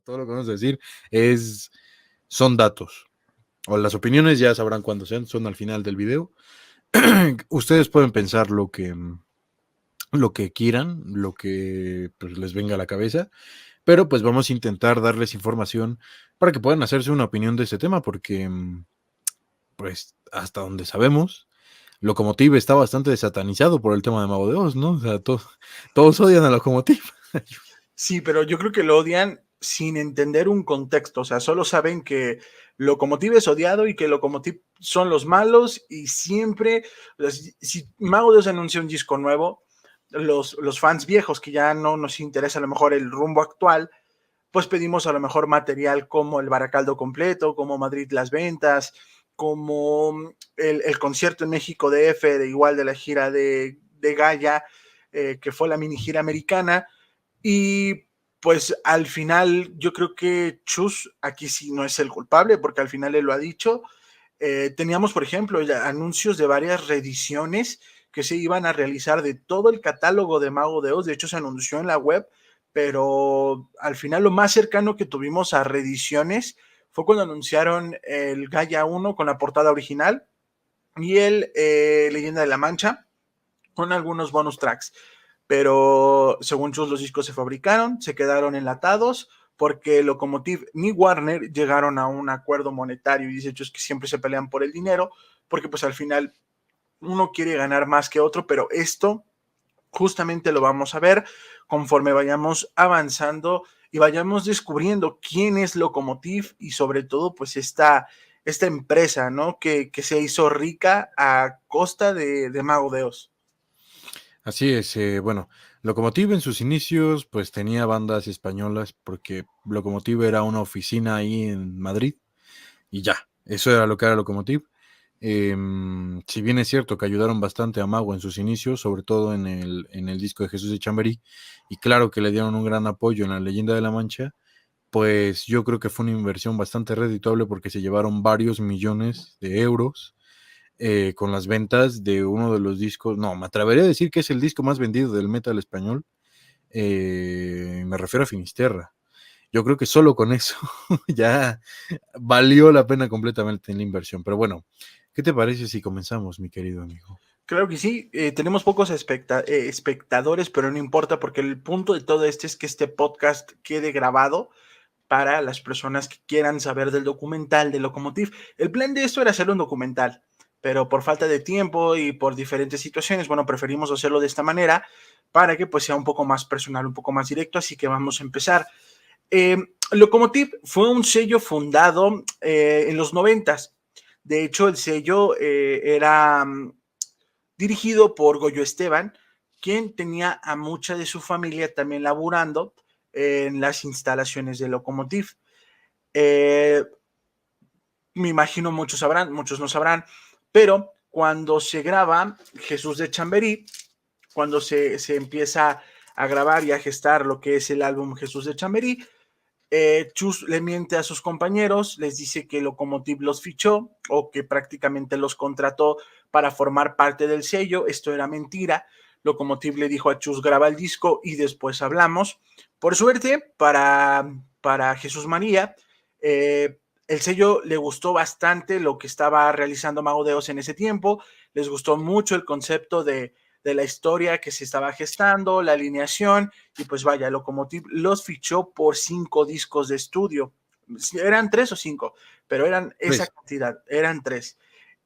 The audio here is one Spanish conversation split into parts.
todo lo que vamos a decir son datos. O las opiniones ya sabrán cuándo sean, son al final del video. Ustedes pueden pensar lo que quieran, lo que pues, les venga a la cabeza, pero pues vamos a intentar darles información para que puedan hacerse una opinión de este tema, porque pues hasta donde sabemos, Lokomotiv está bastante desatanizado por el tema de Mago de Oz, ¿no? O sea, todos odian a Lokomotiv. Sí, pero yo creo que lo odian sin entender un contexto, o sea, solo saben que Lokomotiv es odiado y que Lokomotiv son los malos y siempre, si Mago de Oz anuncia un disco nuevo, los fans viejos que ya no nos interesa a lo mejor el rumbo actual, pues pedimos a lo mejor material como el Baracaldo completo, como Madrid Las Ventas, como el concierto en México DF, de igual de la gira de Gaia, que fue la mini gira americana. Y pues al final yo creo que Chus aquí sí no es el culpable, porque al final él lo ha dicho. Teníamos, por ejemplo, anuncios de varias reediciones que se iban a realizar de todo el catálogo de Mago de Oz. De hecho, se anunció en la web, pero al final lo más cercano que tuvimos a reediciones fue cuando anunciaron el Gaia 1 con la portada original y el Leyenda de la Mancha con algunos bonus tracks. Pero según Chus, los discos se fabricaron, se quedaron enlatados, porque Lokomotiv ni Warner llegaron a un acuerdo monetario, y dice Chus que siempre se pelean por el dinero, porque pues al final uno quiere ganar más que otro, pero esto justamente lo vamos a ver conforme vayamos avanzando y vayamos descubriendo quién es Lokomotiv y sobre todo pues esta empresa, ¿no? Que se hizo rica a costa de Mago de Oz. Así es, bueno, Lokomotiv en sus inicios pues tenía bandas españolas porque Lokomotiv era una oficina ahí en Madrid y ya, eso era lo que era Lokomotiv. Si bien es cierto que ayudaron bastante a Mago en sus inicios, sobre todo en el disco de Jesús de Chamberí, y claro que le dieron un gran apoyo en la Leyenda de la Mancha, pues yo creo que fue una inversión bastante redituable porque se llevaron varios millones de euros con las ventas de uno de los discos, no, me atrevería a decir que es el disco más vendido del metal español, me refiero a Finisterra. Yo creo que solo con eso ya valió la pena completamente la inversión. Pero bueno, ¿qué te parece si comenzamos, mi querido amigo? Claro que sí, tenemos pocos espectadores, pero no importa porque el punto de todo es que este podcast quede grabado para las personas que quieran saber del documental de Lokomotiv. El plan de esto era hacer un documental, pero por falta de tiempo y por diferentes situaciones, bueno, preferimos hacerlo de esta manera para que pues sea un poco más personal, un poco más directo, así que vamos a empezar. Lokomotiv fue un sello fundado en los 90s. De hecho, el sello era dirigido por Goyo Esteban, quien tenía a mucha de su familia también laburando en las instalaciones de Lokomotiv. Me imagino muchos sabrán, muchos no sabrán, pero cuando se graba Jesús de Chamberí, cuando se empieza a grabar y a gestar lo que es el álbum Jesús de Chamberí, Chus le miente a sus compañeros, les dice que Lokomotiv los fichó o que prácticamente los contrató para formar parte del sello. Esto era mentira. Lokomotiv le dijo a Chus, graba el disco y después hablamos. Por suerte, para Jesús María, el sello le gustó bastante lo que estaba realizando Mago de Oz en ese tiempo. Les gustó mucho el concepto de la historia que se estaba gestando, la alineación, y pues vaya, Lokomotiv los fichó por 5 discos de estudio. Eran 3 o 5, pero eran esa Pues, cantidad, eran 3.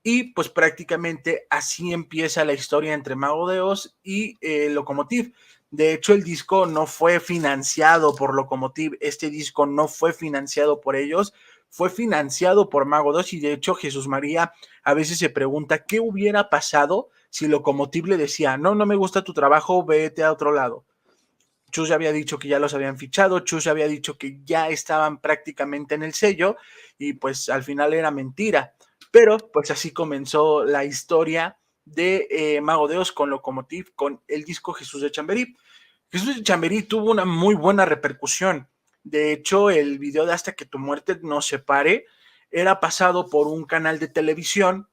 Y pues prácticamente así empieza la historia entre Mago de Oz y Lokomotiv. De hecho, el disco no fue financiado por Lokomotiv, este disco no fue financiado por ellos, fue financiado por Mago de Oz, y de hecho Jesús María a veces se pregunta qué hubiera pasado si Lokomotiv le decía, no, no me gusta tu trabajo, vete a otro lado. Chus ya había dicho que ya los habían fichado, Chus ya había dicho que ya estaban prácticamente en el sello, y pues al final era mentira. Pero pues así comenzó la historia de Mago de Oz con Lokomotiv, con el disco Jesús de Chamberí. Jesús de Chamberí tuvo una muy buena repercusión. De hecho, el video de Hasta que tu muerte nos separe era pasado por un canal de televisión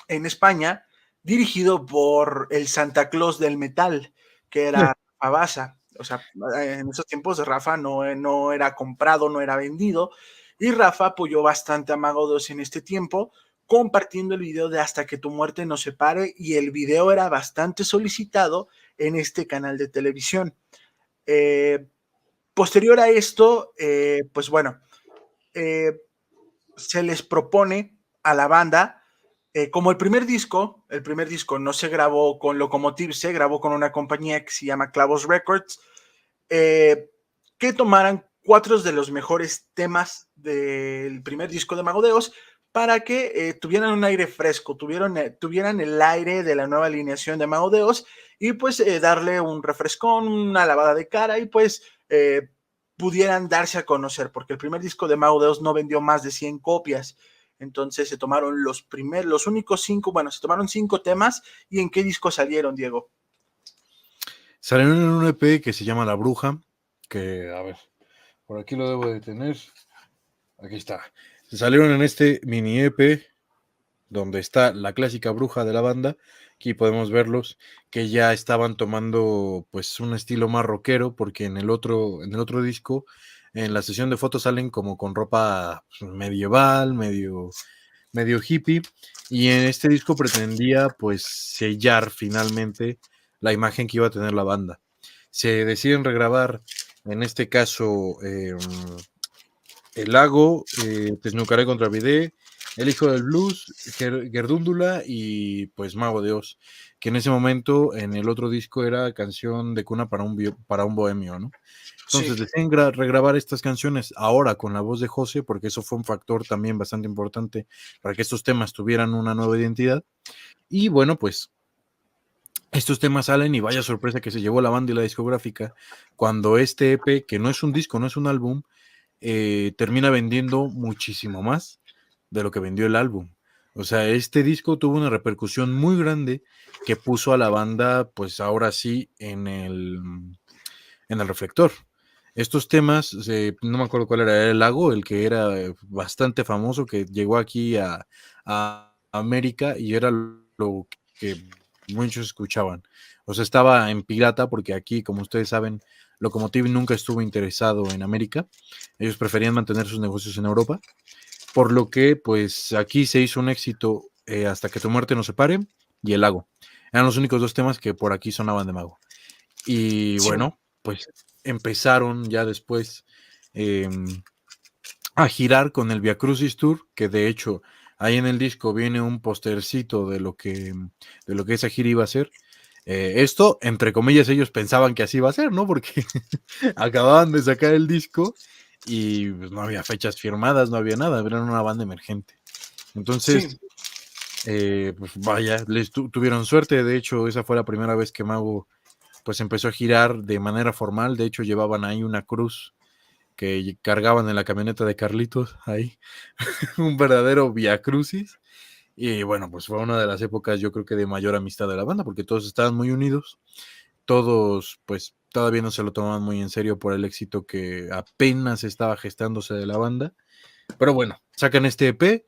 en España, dirigido por el Santa Claus del metal, que era Abasa. O sea, en esos tiempos Rafa no era comprado, no era vendido, y Rafa apoyó bastante a Mago 2 en este tiempo, compartiendo el video de Hasta que tu muerte nos separe, y el video era bastante solicitado en este canal de televisión. Posterior a esto, pues bueno, se les propone a la banda, como el primer disco no se grabó con Locomotive, se grabó con una compañía que se llama Clavos Records, que tomaran 4 de los mejores temas del primer disco de Mago de Oz para que tuvieran un aire fresco, tuvieran el aire de la nueva alineación de Mago de Oz y pues darle un refrescón, una lavada de cara y pues pudieran darse a conocer, porque el primer disco de Mago de Oz no vendió más de 100 copias. Entonces se tomaron los únicos 5, bueno, se tomaron 5 temas. ¿Y en qué disco salieron, Diego? Salieron en un EP que se llama La Bruja, que, a ver, por aquí lo debo de tener. Aquí está. Salieron en este mini EP donde está la clásica bruja de la banda. Aquí podemos verlos que ya estaban tomando pues un estilo más rockero, porque en el otro disco, en la sesión de fotos salen como con ropa medieval, medio hippie, y en este disco pretendía pues sellar finalmente la imagen que iba a tener la banda. Se deciden regrabar, en este caso, El Lago, Te Snookeré contra Bidé, El Hijo del Blues, Gerdúndula y pues Mago de Oz, que en ese momento en el otro disco era canción de cuna para un bohemio, ¿no? Sí. Entonces deciden regrabar estas canciones ahora con la voz de José, porque eso fue un factor también bastante importante para que estos temas tuvieran una nueva identidad. Y bueno, pues estos temas salen y vaya sorpresa que se llevó la banda y la discográfica cuando este EP, que no es un disco, no es un álbum, termina vendiendo muchísimo más de lo que vendió el álbum. O sea, este disco tuvo una repercusión muy grande que puso a la banda, pues ahora sí, en el reflector. Estos temas, no me acuerdo cuál era el lago, el que era bastante famoso, que llegó aquí a América y era lo que muchos escuchaban. O sea, estaba en pirata porque aquí, como ustedes saben, Locomotive nunca estuvo interesado en América. Ellos preferían mantener sus negocios en Europa. Por lo que, pues, aquí se hizo un éxito, Hasta que tu muerte nos separe y El lago. Eran los únicos 2 temas que por aquí sonaban de Mago. Y Sí. bueno, pues empezaron ya después a girar con el Via Crucis Tour, que de hecho ahí en el disco viene un postercito de lo que esa gira iba a ser. Esto, entre comillas, ellos pensaban que así iba a ser, ¿no? Porque acababan de sacar el disco y pues, no había fechas firmadas, no había nada, eran una banda emergente. Entonces, Sí. pues vaya, les tuvieron suerte. De hecho, esa fue la primera vez que Mago pues empezó a girar de manera formal. De hecho, llevaban ahí una cruz que cargaban en la camioneta de Carlitos, ahí, un verdadero via crucis. Y bueno, pues fue una de las épocas, yo creo que de mayor amistad de la banda, porque todos estaban muy unidos. Todos, pues, todavía no se lo tomaban muy en serio por el éxito que apenas estaba gestándose de la banda. Pero bueno, sacan este EP,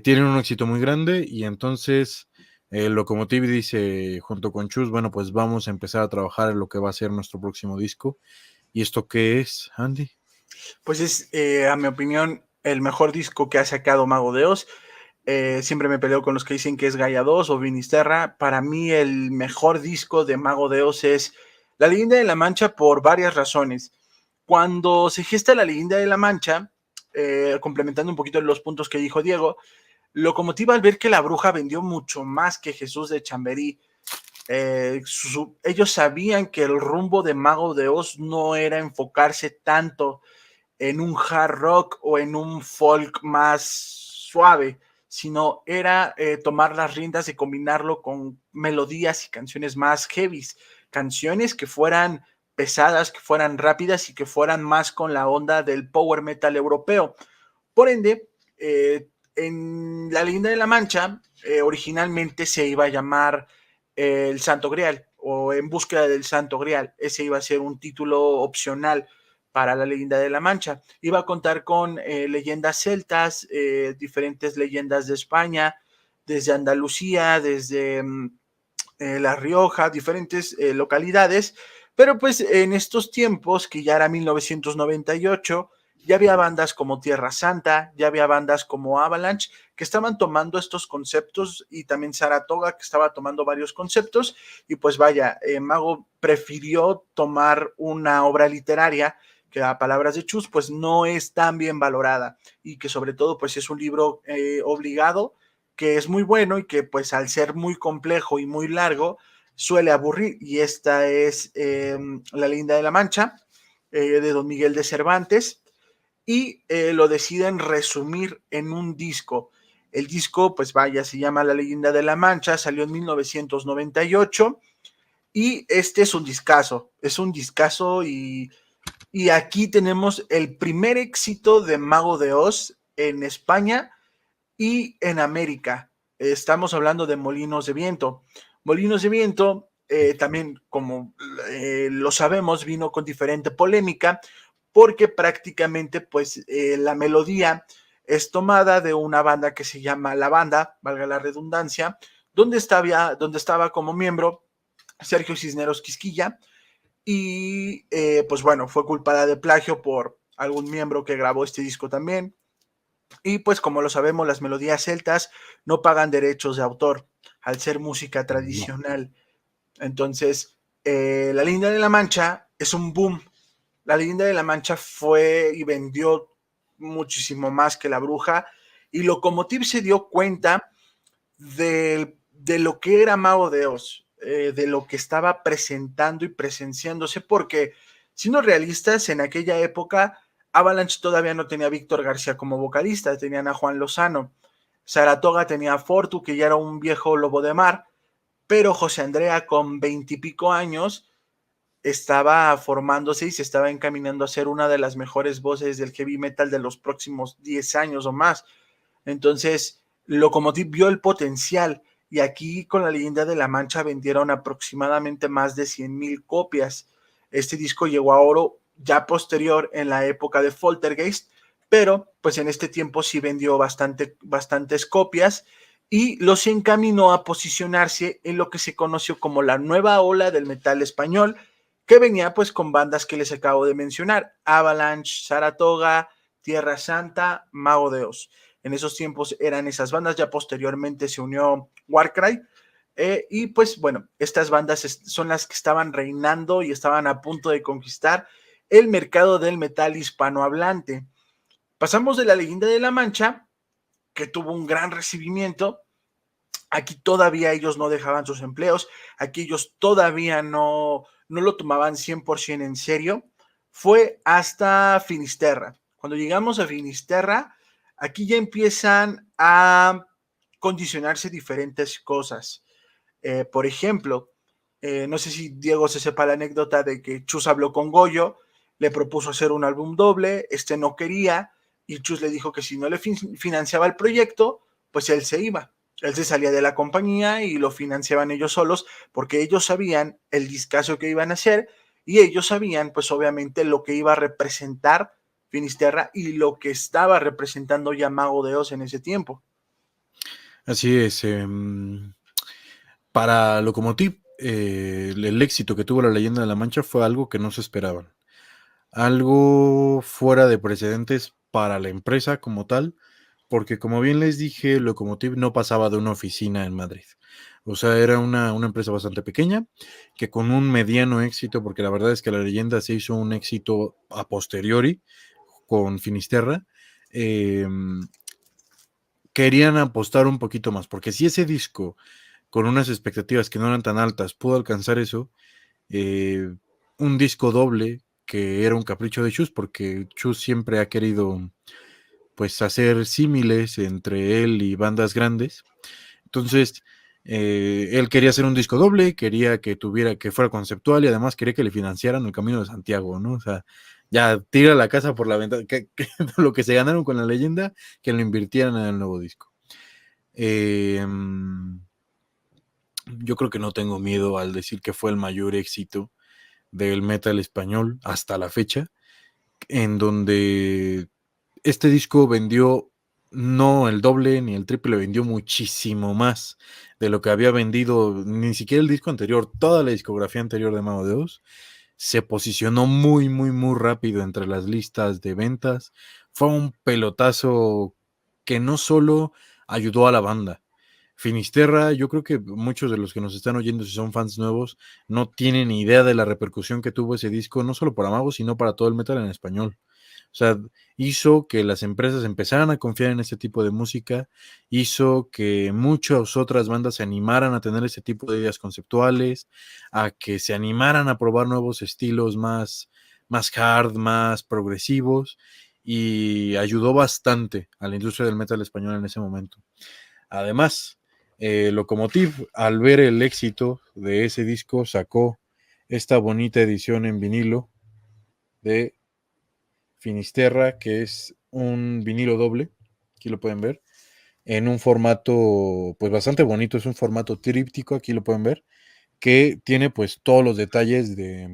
tienen un éxito muy grande y entonces Locomotive dice junto con Chus, bueno, pues vamos a empezar a trabajar en lo que va a ser nuestro próximo disco. ¿Y esto qué es, Andy? Pues es, a mi opinión, el mejor disco que ha sacado Mago de Oz. Siempre me peleo con los que dicen que es Gaia 2 o Vinisterra. Para mí el mejor disco de Mago de Oz es La Leyenda de la Mancha por varias razones. Cuando se gesta La Leyenda de la Mancha, complementando un poquito los puntos que dijo Diego, Locomotiva al ver que la bruja vendió mucho más que Jesús de Chamberí, ellos sabían que el rumbo de Mago de Oz no era enfocarse tanto en un hard rock o en un folk más suave, sino era tomar las riendas y combinarlo con melodías y canciones más heavies, canciones que fueran pesadas, que fueran rápidas y que fueran más con la onda del power metal europeo. Por ende, en La Leyenda de la Mancha, originalmente se iba a llamar El Santo Grial o En Búsqueda del Santo Grial. Ese iba a ser un título opcional para La Leyenda de la Mancha. Iba a contar con leyendas celtas, diferentes leyendas de España, desde Andalucía, desde La Rioja, diferentes localidades, Pero pues en estos tiempos, que ya era 1998, ya había bandas como Tierra Santa, ya había bandas como Avalanche, que estaban tomando estos conceptos, y también Saratoga, que estaba tomando varios conceptos, y pues vaya, Mago prefirió tomar una obra literaria que, a palabras de Chus, pues no es tan bien valorada, y que sobre todo pues es un libro obligado, que es muy bueno, y que pues al ser muy complejo y muy largo, suele aburrir, y esta es La leyenda de la Mancha, de Don Miguel de Cervantes, y lo deciden resumir en un disco. El disco, pues vaya, se llama La leyenda de la Mancha, salió en 1998, y este es un discazo, y aquí tenemos el primer éxito de Mago de Oz en España y en América. Estamos hablando de Molinos de Viento. Molinos de Viento, también, como lo sabemos, vino con diferente polémica, porque prácticamente pues la melodía es tomada de una banda que se llama La Banda, valga la redundancia, donde estaba como miembro Sergio Cisneros Quisquilla, y pues bueno, fue culpada de plagio por algún miembro que grabó este disco también. Y pues como lo sabemos, las melodías celtas no pagan derechos de autor al ser música No. tradicional. Entonces, La leyenda de la Mancha es un boom. La leyenda de la Mancha fue y vendió muchísimo más que La Bruja, y Locomotiv se dio cuenta de lo que era Mago de Oz, de lo que estaba presentando y presenciándose, porque siendo realistas, en aquella época Avalanche todavía no tenía a Víctor García como vocalista, tenían a Juan Lozano. Saratoga tenía a Fortu, que ya era un viejo lobo de mar, pero José Andrea, con 20 y pico años, estaba formándose y se estaba encaminando a ser una de las mejores voces del heavy metal de los próximos 10 años o más. Entonces, Locomotiv vio el potencial, y aquí con La leyenda de la Mancha vendieron aproximadamente más de 100,000 copias. Este disco llegó a oro ya posterior, en la época de Foltergeist, pero pues en este tiempo sí vendió bastantes copias, y los encaminó a posicionarse en lo que se conoció como la nueva ola del metal español, que venía pues con bandas que les acabo de mencionar: Avalanche, Saratoga, Tierra Santa, Mago de Oz. En esos tiempos eran esas bandas, ya posteriormente se unió Warcry, y pues bueno, estas bandas son las que estaban reinando y estaban a punto de conquistar el mercado del metal hispanohablante. Pasamos de La leyenda de la Mancha, que tuvo un gran recibimiento. Aquí todavía ellos no dejaban sus empleos, aquí ellos todavía no lo tomaban 100% en serio. Fue hasta Finisterra. Cuando llegamos a Finisterra, aquí ya empiezan a condicionarse diferentes cosas. Por ejemplo, no sé si Diego se sepa la anécdota de que Chus habló con Goyo, le propuso hacer un álbum doble, este no quería, y Chus le dijo que si no le financiaba el proyecto, pues él se iba. Él se salía de la compañía y lo financiaban ellos solos, porque ellos sabían el discazo que iban a hacer, y ellos sabían pues obviamente lo que iba a representar Finisterra y lo que estaba representando ya Mago de Oz en ese tiempo. Así es. Para Lokomotiv, el éxito que tuvo La leyenda de la Mancha fue algo que no se esperaban. Algo fuera de precedentes para la empresa como tal, porque como bien les dije, Lokomotiv no pasaba de una oficina en Madrid. O sea, era una empresa bastante pequeña, que con un mediano éxito, porque la verdad es que La leyenda se hizo un éxito a posteriori con Finisterra, eh, querían apostar un poquito más, porque si ese disco, con unas expectativas que no eran tan altas, pudo alcanzar eso, eh, un disco doble, que era un capricho de Chus, porque Chus siempre ha querido pues hacer símiles entre él y bandas grandes. Entonces, él quería hacer un disco doble, quería que fuera conceptual, y además quería que le financiaran el Camino de Santiago, ¿no? O sea, ya tira la casa por la ventana, que lo que se ganaron con La leyenda, que lo invirtieran en el nuevo disco. Eh, yo creo que no tengo miedo al decir que fue el mayor éxito del metal español hasta la fecha, en donde este disco vendió no el doble ni el triple, vendió muchísimo más de lo que había vendido ni siquiera el disco anterior, toda la discografía anterior de Mago de Oz. se posicionó muy, muy, muy rápido entre las listas de ventas. Fue un pelotazo que no solo ayudó a la banda. Finisterra, yo creo que muchos de los que nos están oyendo, si son fans nuevos, no tienen ni idea de la repercusión que tuvo ese disco, no solo para Mago, sino para todo el metal en español. O sea, hizo que las empresas empezaran a confiar en este tipo de música, hizo que muchas otras bandas se animaran a tener ese tipo de ideas conceptuales, a que se animaran a probar nuevos estilos más hard, más progresivos, y ayudó bastante a la industria del metal español en ese momento. Además, Locomotive, al ver el éxito de ese disco, sacó esta bonita edición en vinilo de Finisterra, que es un vinilo doble, aquí lo pueden ver, en un formato pues bastante bonito, es un formato tríptico, aquí lo pueden ver, que tiene pues todos los detalles de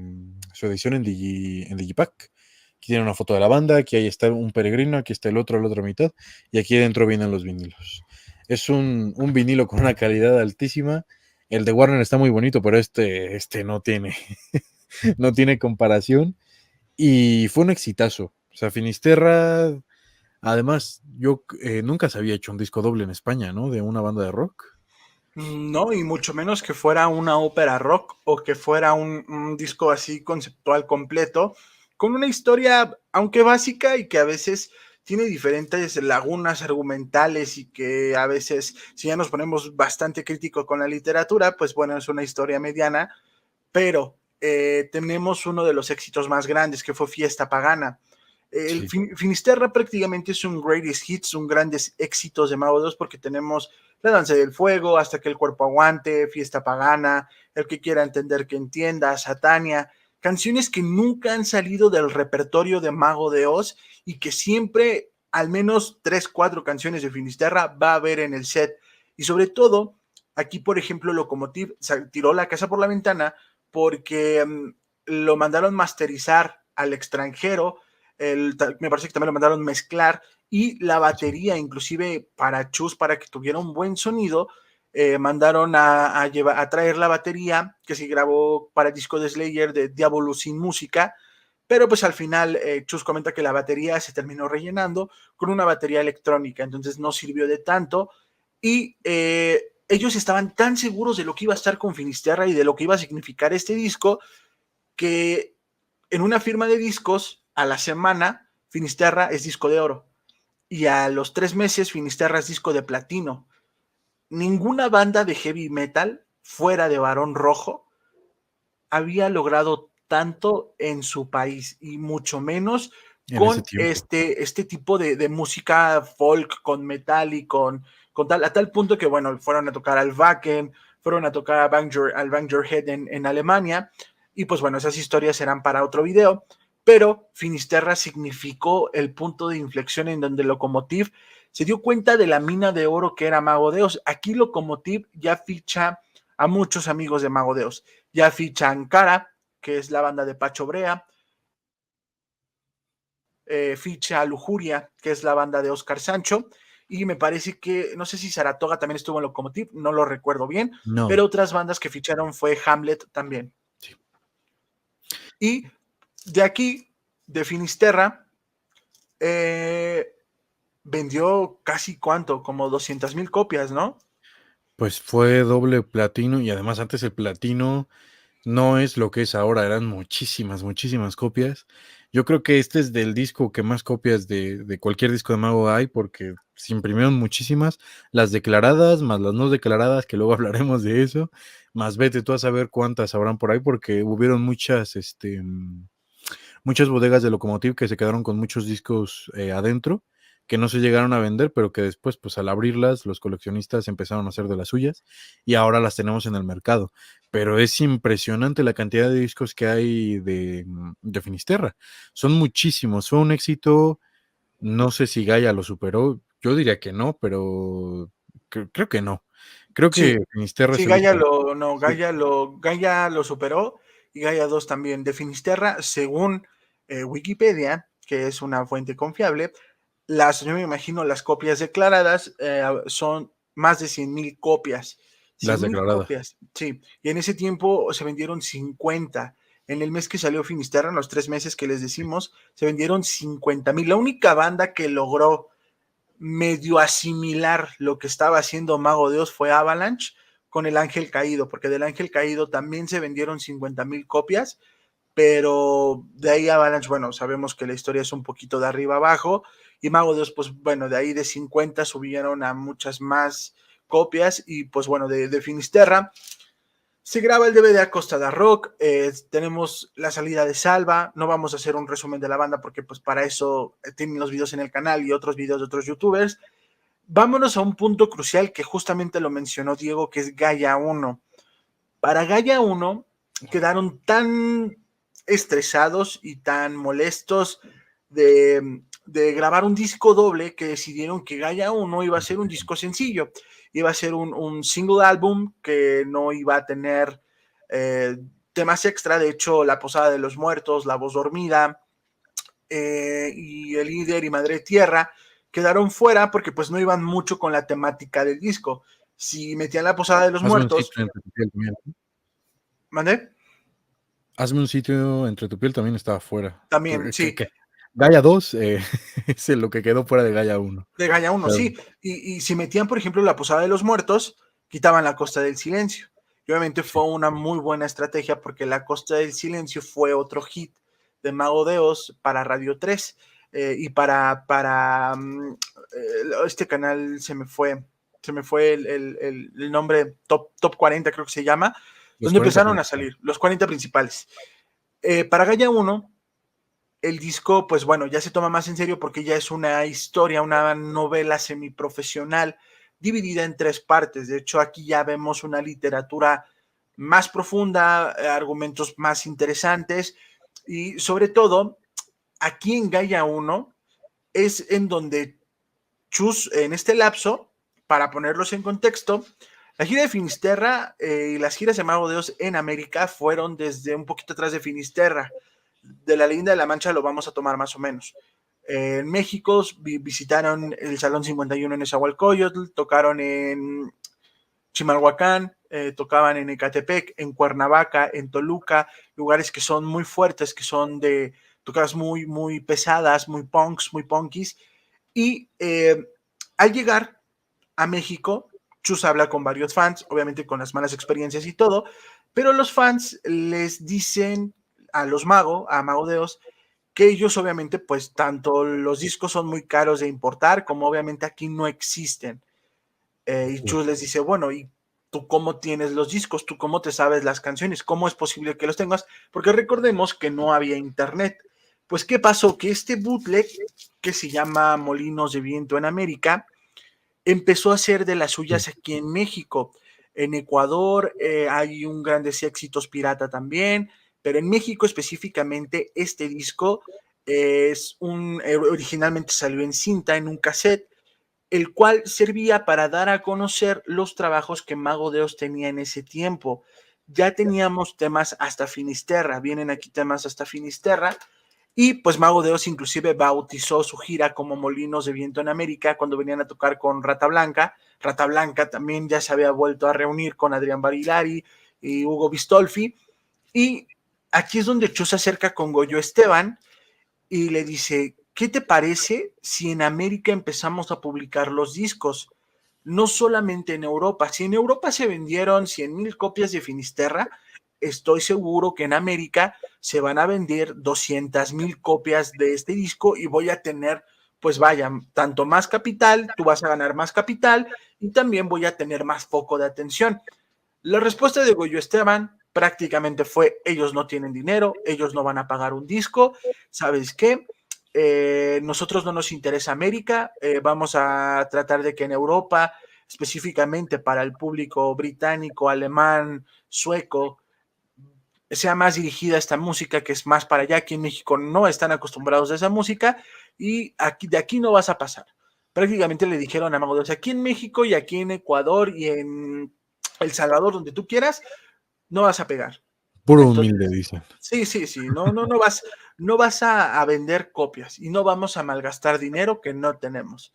su edición en Digipack. Aquí tiene una foto de la banda, aquí ahí está un peregrino, aquí está el otro a la otra mitad, y aquí dentro vienen los vinilos. Es un vinilo con una calidad altísima. El de Warner está muy bonito, pero este no tiene, no tiene comparación. Y fue un exitazo. O sea, Finisterra, además, yo nunca se había hecho un disco doble en España, ¿no? De una banda de rock. No, y mucho menos que fuera una ópera rock o que fuera un disco así conceptual completo, con una historia, aunque básica y que a veces tiene diferentes lagunas argumentales y que a veces, si ya nos ponemos bastante críticos con la literatura, pues bueno, es una historia mediana, pero tenemos uno de los éxitos más grandes que fue Fiesta Pagana. El Sí. Finisterra prácticamente es un greatest hits, un grandes éxitos de Mago 2 porque tenemos La Danza del Fuego, Hasta que el cuerpo aguante, Fiesta Pagana, El que quiera entender que entienda, Satania, canciones que nunca han salido del repertorio de Mago de Oz y que siempre al menos 3, 4 canciones de Finisterra va a haber en el set. Y sobre todo, aquí por ejemplo Locomotive tiró la casa por la ventana porque lo mandaron masterizar al extranjero, me parece que también lo mandaron mezclar y la Sí. batería, inclusive para Chus, para que tuviera un buen sonido, mandaron a traer la batería que se grabó para el disco de Slayer de Diablo sin música, pero pues al final Chus comenta que la batería se terminó rellenando con una batería electrónica, entonces no sirvió de tanto y ellos estaban tan seguros de lo que iba a estar con Finisterra y de lo que iba a significar este disco que en una firma de discos, a la semana, Finisterra es disco de oro. Y a los 3 meses, Finisterra es disco de platino. Ninguna banda de heavy metal, fuera de Barón Rojo, había logrado tanto en su país, y mucho menos En ese con tiempo. este tipo de música folk, con metal y con tal, a tal punto que, bueno, fueron a tocar al Wacken, fueron a tocar al Bang Your Head en Alemania, y pues bueno, esas historias serán para otro video, pero Finisterra significó el punto de inflexión en donde Locomotive se dio cuenta de la mina de oro que era Mago de Oz. Aquí Locomotive ya ficha a muchos amigos de Mago de Oz. Ya ficha Ankara, que es la banda de Pacho Brea, ficha Lujuria, que es la banda de Oscar Sancho, y me parece que, no sé si Saratoga también estuvo en Locomotive, no lo recuerdo bien, No. pero otras bandas que ficharon fue Hamlet también. Sí. Y de aquí, de Finisterra, eh, vendió casi cuánto, como 200,000 copias, ¿no? Pues fue doble platino y además antes el platino no es lo que es ahora, eran muchísimas, muchísimas copias. Yo creo que este es del disco que más copias de cualquier disco de Mago hay, porque se imprimieron muchísimas, las declaradas, más las no declaradas, que luego hablaremos de eso, más vete tú a saber cuántas habrán por ahí, porque hubieron muchas bodegas de Locomotive que se quedaron con muchos discos adentro, que no se llegaron a vender, pero que después, pues al abrirlas, los coleccionistas empezaron a hacer de las suyas y ahora las tenemos en el mercado. Pero es impresionante la cantidad de discos que hay de Finisterra. Son muchísimos, fue un éxito. No sé si Gaia lo superó, yo diría que no, pero creo que no. Creo que Sí, Finisterra es sí, el disco. Sí, Gaia lo superó y Gaia 2 también. De Finisterra, según Wikipedia, que es una fuente confiable, yo me imagino las copias declaradas son más de 100,000 copias. las 100,000 declaradas. copias, sí. Y en ese tiempo se vendieron 50. En el mes que salió Finisterra, en los 3 meses que les decimos, se vendieron 50,000. La única banda que logró medio asimilar lo que estaba haciendo Mago de Oz fue Avalanche con El Ángel Caído, porque del Ángel Caído también se vendieron 50,000 copias, pero de ahí Avalanche, bueno, sabemos que la historia es un poquito de arriba abajo, y Mago de Oz, pues bueno, de ahí de 50 subieron a muchas más copias, y pues bueno, de Finisterra se graba el DVD a Costa de Rock, tenemos la salida de Salva, no vamos a hacer un resumen de la banda porque pues para eso tienen los videos en el canal y otros videos de otros youtubers. Vámonos a un punto crucial que justamente lo mencionó Diego, que es Gaia 1. Para Gaia 1 quedaron tan estresados y tan molestos de grabar un disco doble que decidieron que Gaia 1 iba a ser un disco sencillo, iba a ser un single álbum que no iba a tener temas extra. De hecho, La Posada de los Muertos, La Voz Dormida y El Líder y Madre Tierra quedaron fuera porque pues no iban mucho con la temática del disco. Si metían La Posada de los Hazme un Muertos, sitio entre tu piel también. ¿mandé? Hazme un sitio entre tu piel también estaba fuera. También, sí, ¿Qué? Gaia 2 es lo que quedó fuera de Gaia 1. de Gaia 1, Claro. sí. Y si metían, por ejemplo, La Posada de los Muertos, quitaban La Costa del Silencio. Y obviamente fue una muy buena estrategia porque La Costa del Silencio fue otro hit de Mago de Oz para Radio 3 y este canal se me fue el nombre, top 40 creo que se llama, Los donde 40 empezaron a principales. salir los 40 principales. Para Gaia 1 el disco, pues bueno, ya se toma más en serio porque ya es una historia, una novela semiprofesional dividida en 3 partes. De hecho, aquí ya vemos una literatura más profunda, argumentos más interesantes y sobre todo, aquí en Gaia 1 es en donde Chus, en este lapso, para ponerlos en contexto, la gira de Finisterra y las giras de Mago de Oz en América fueron desde un poquito atrás de Finisterra. De la Leyenda de la Mancha lo vamos a tomar más o menos. En México visitaron el Salón 51 en Nezahualcóyotl, tocaron en Chimalhuacán, tocaban en Ecatepec, en Cuernavaca, en Toluca, lugares que son muy fuertes, que son de tocadas muy, muy pesadas, muy punks, muy punkies. Y al llegar a México, Chus habla con varios fans, obviamente con las malas experiencias y todo, pero los fans les dicen a los Mago, a Mago de Oz, que ellos obviamente, pues tanto los discos son muy caros de importar, como obviamente aquí no existen. Y Chus les dice, bueno, ¿y tú cómo tienes los discos? ¿Tú cómo te sabes las canciones? ¿Cómo es posible que los tengas? Porque recordemos que no había internet. Pues, ¿qué pasó? Que este bootleg, que se llama Molinos de Viento en América, empezó a ser de las suyas aquí en México. En Ecuador hay un grandes éxitos pirata también, pero en México específicamente este disco originalmente salió en cinta, en un cassette, el cual servía para dar a conocer los trabajos que Mago de Oz tenía en ese tiempo. Ya teníamos temas hasta Finisterra, vienen aquí temas hasta Finisterra, y pues Mago de Oz inclusive bautizó su gira como Molinos de Viento en América cuando venían a tocar con Rata Blanca. Rata Blanca también ya se había vuelto a reunir con Adrián Barilari y Hugo Bistolfi. Y aquí es donde Chu se acerca con Goyo Esteban y le dice, ¿qué te parece si en América empezamos a publicar los discos? No solamente en Europa. Si en Europa se vendieron 100,000 copias de Finisterra, estoy seguro que en América se van a vender 200,000 copias de este disco y voy a tener, pues vaya, tanto más capital, tú vas a ganar más capital y también voy a tener más foco de atención. La respuesta de Goyo Esteban prácticamente fue, ellos no tienen dinero, ellos no van a pagar un disco, ¿sabes qué? Nosotros no nos interesa América, vamos a tratar de que en Europa, específicamente para el público británico, alemán, sueco, sea más dirigida esta música, que es más para allá. Aquí en México no están acostumbrados a esa música y aquí, de aquí no vas a pasar. Prácticamente le dijeron a Mago de Oz, aquí en México y aquí en Ecuador y en El Salvador, donde tú quieras, no vas a pegar. Puro humilde, Entonces, dicen. sí, no vas a vender copias y no vamos a malgastar dinero que no tenemos.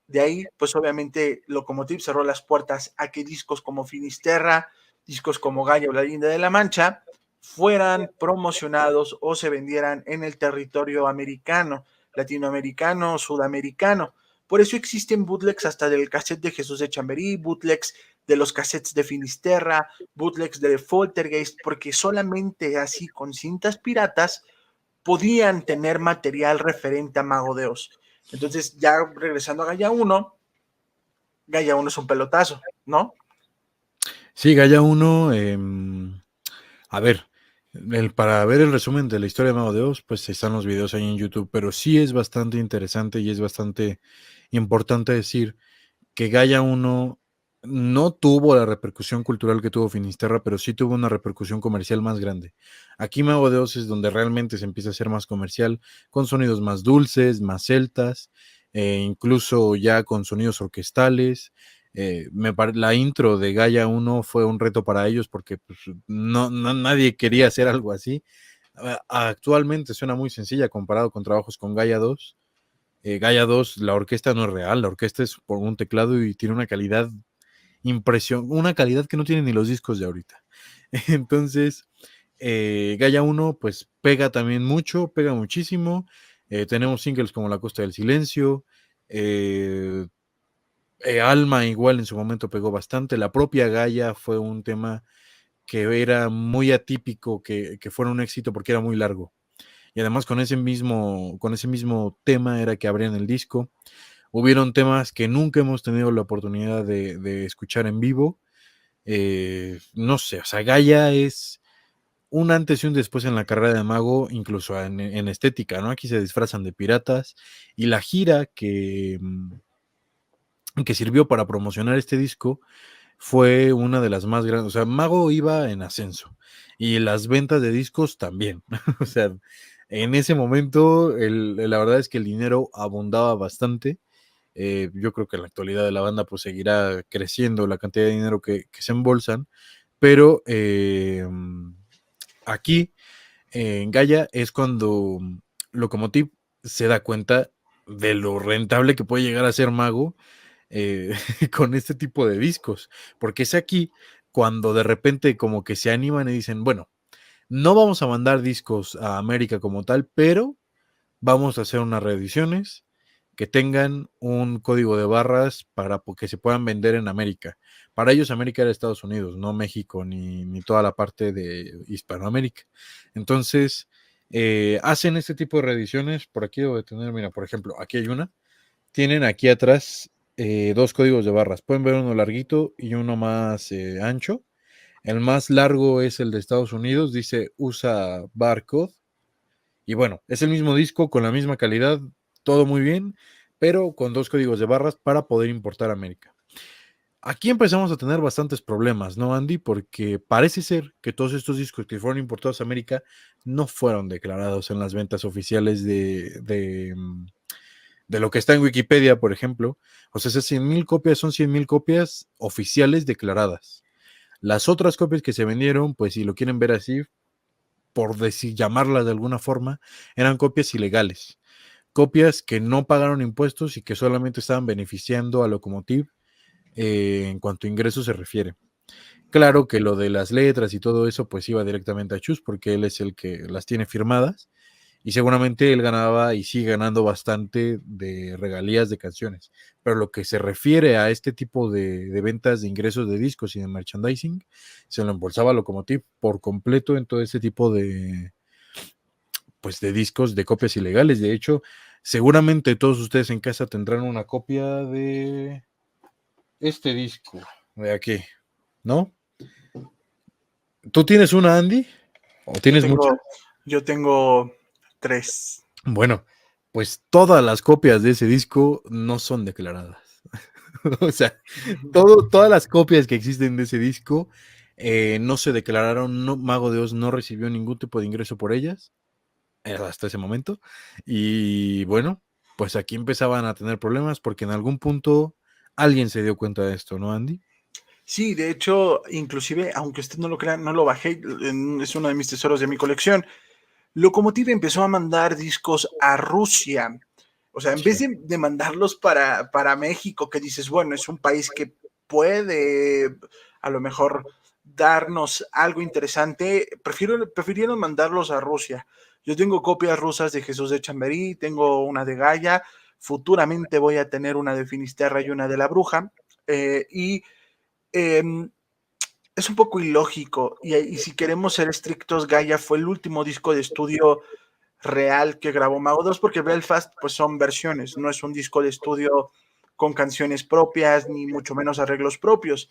De ahí, pues obviamente, Locomotiv cerró las puertas a que discos como Finisterra, discos como Gaia o La Linda de la Mancha, fueran promocionados o se vendieran en el territorio americano, latinoamericano, sudamericano. Por eso existen bootlegs hasta del cassette de Jesús de Chamberí, bootlegs de los cassettes de Finisterra, bootlegs de Poltergeist, porque solamente así con cintas piratas podían tener material referente a Mago de Oz. Entonces, ya regresando a Gaia 1 es un pelotazo, ¿no? Sí, Gaia 1, a ver, para ver el resumen de la historia de Mago de Oz, pues están los videos ahí en YouTube, pero sí es bastante interesante y es bastante importante decir que Gaia 1 no tuvo la repercusión cultural que tuvo Finisterra, pero sí tuvo una repercusión comercial más grande. Aquí Mago de Oz es donde realmente se empieza a hacer más comercial, con sonidos más dulces, más celtas, incluso ya con sonidos orquestales. La intro de Gaia 1 fue un reto para ellos porque pues, nadie quería hacer algo así. Actualmente suena muy sencilla comparado con trabajos con Gaia 2. Gaia 2, la orquesta no es real, la orquesta es por un teclado y tiene una calidad una calidad que no tienen ni los discos de ahorita. Entonces, Gaia 1 pues pega también mucho, pega muchísimo. Tenemos singles como La Costa del Silencio, Alma igual en su momento pegó bastante, la propia Gaia fue un tema que era muy atípico que fuera un éxito porque era muy largo. Y además con ese mismo tema era que abrían el disco. Hubieron temas que nunca hemos tenido la oportunidad de escuchar en vivo. No sé, o sea, Gaia es un antes y un después en la carrera de Mago, incluso en estética, ¿no? Aquí se disfrazan de piratas y la gira que sirvió para promocionar este disco fue una de las más grandes. O sea, Mago iba en ascenso y las ventas de discos también. O sea, en ese momento la verdad es que el dinero abundaba bastante. Yo creo que en la actualidad de la banda pues seguirá creciendo la cantidad de dinero que se embolsan, pero aquí en Gaia es cuando Lokomotiv se da cuenta de lo rentable que puede llegar a ser Mago eh, con este tipo de discos, porque es aquí cuando de repente como que se animan y dicen, bueno, no vamos a mandar discos a América como tal, pero vamos a hacer unas reediciones que tengan un código de barras para que se puedan vender en América. Para ellos América era Estados Unidos, no México ni toda la parte de Hispanoamérica. Entonces, hacen este tipo de reediciones. Por aquí debo de tener, mira, por ejemplo, aquí hay una. Tienen aquí atrás dos códigos de barras. Pueden ver uno larguito y uno más ancho. El más largo es el de Estados Unidos, dice USA barcode. Y bueno, es el mismo disco con la misma calidad, todo muy bien, pero con dos códigos de barras para poder importar a América. Aquí empezamos a tener bastantes problemas, ¿no, Andy? Porque parece ser que todos estos discos que fueron importados a América no fueron declarados en las ventas oficiales de lo que está en Wikipedia, por ejemplo. O sea, esas 100,000 copias son 100,000 copias oficiales declaradas. Las otras copias que se vendieron, pues si lo quieren ver así, por decir, llamarlas de alguna forma, eran copias ilegales. Copias que no pagaron impuestos y que solamente estaban beneficiando a Lokomotiv en cuanto a ingresos se refiere. Claro que lo de las letras y todo eso pues iba directamente a Chus porque él es el que las tiene firmadas y seguramente él ganaba y sigue ganando bastante de regalías de canciones. Pero lo que se refiere a este tipo de ventas de ingresos de discos y de merchandising, se lo embolsaba Lokomotiv por completo en todo este tipo pues, de discos de copias ilegales. De hecho, seguramente todos ustedes en casa tendrán una copia de este disco de aquí, ¿no? ¿Tú tienes una, Andy? ¿O Yo tienes muchas? tengo, yo tengo 3. Bueno, pues todas las copias de ese disco no son declaradas. O sea, todas las copias que existen de ese disco no se declararon, Mago de Oz no recibió ningún tipo de ingreso por ellas hasta ese momento. Y bueno, pues aquí empezaban a tener problemas porque en algún punto alguien se dio cuenta de esto, ¿no, Andy? Sí, de hecho, inclusive, aunque usted no lo crea, no lo bajé, es uno de mis tesoros de mi colección. Lokomotiv empezó a mandar discos a Rusia. O sea, en vez Sí. de mandarlos para México, que dices, bueno, es un país que puede a lo mejor darnos algo interesante, prefirieron mandarlos a Rusia. Yo tengo copias rusas de Jesús de Chamberí, tengo una de Gaia, futuramente voy a tener una de Finisterra y una de La Bruja, y es un poco ilógico, y si queremos ser estrictos, Gaia fue el último disco de estudio real que grabó Mago 2, porque Belfast pues son versiones, no es un disco de estudio con canciones propias, ni mucho menos arreglos propios.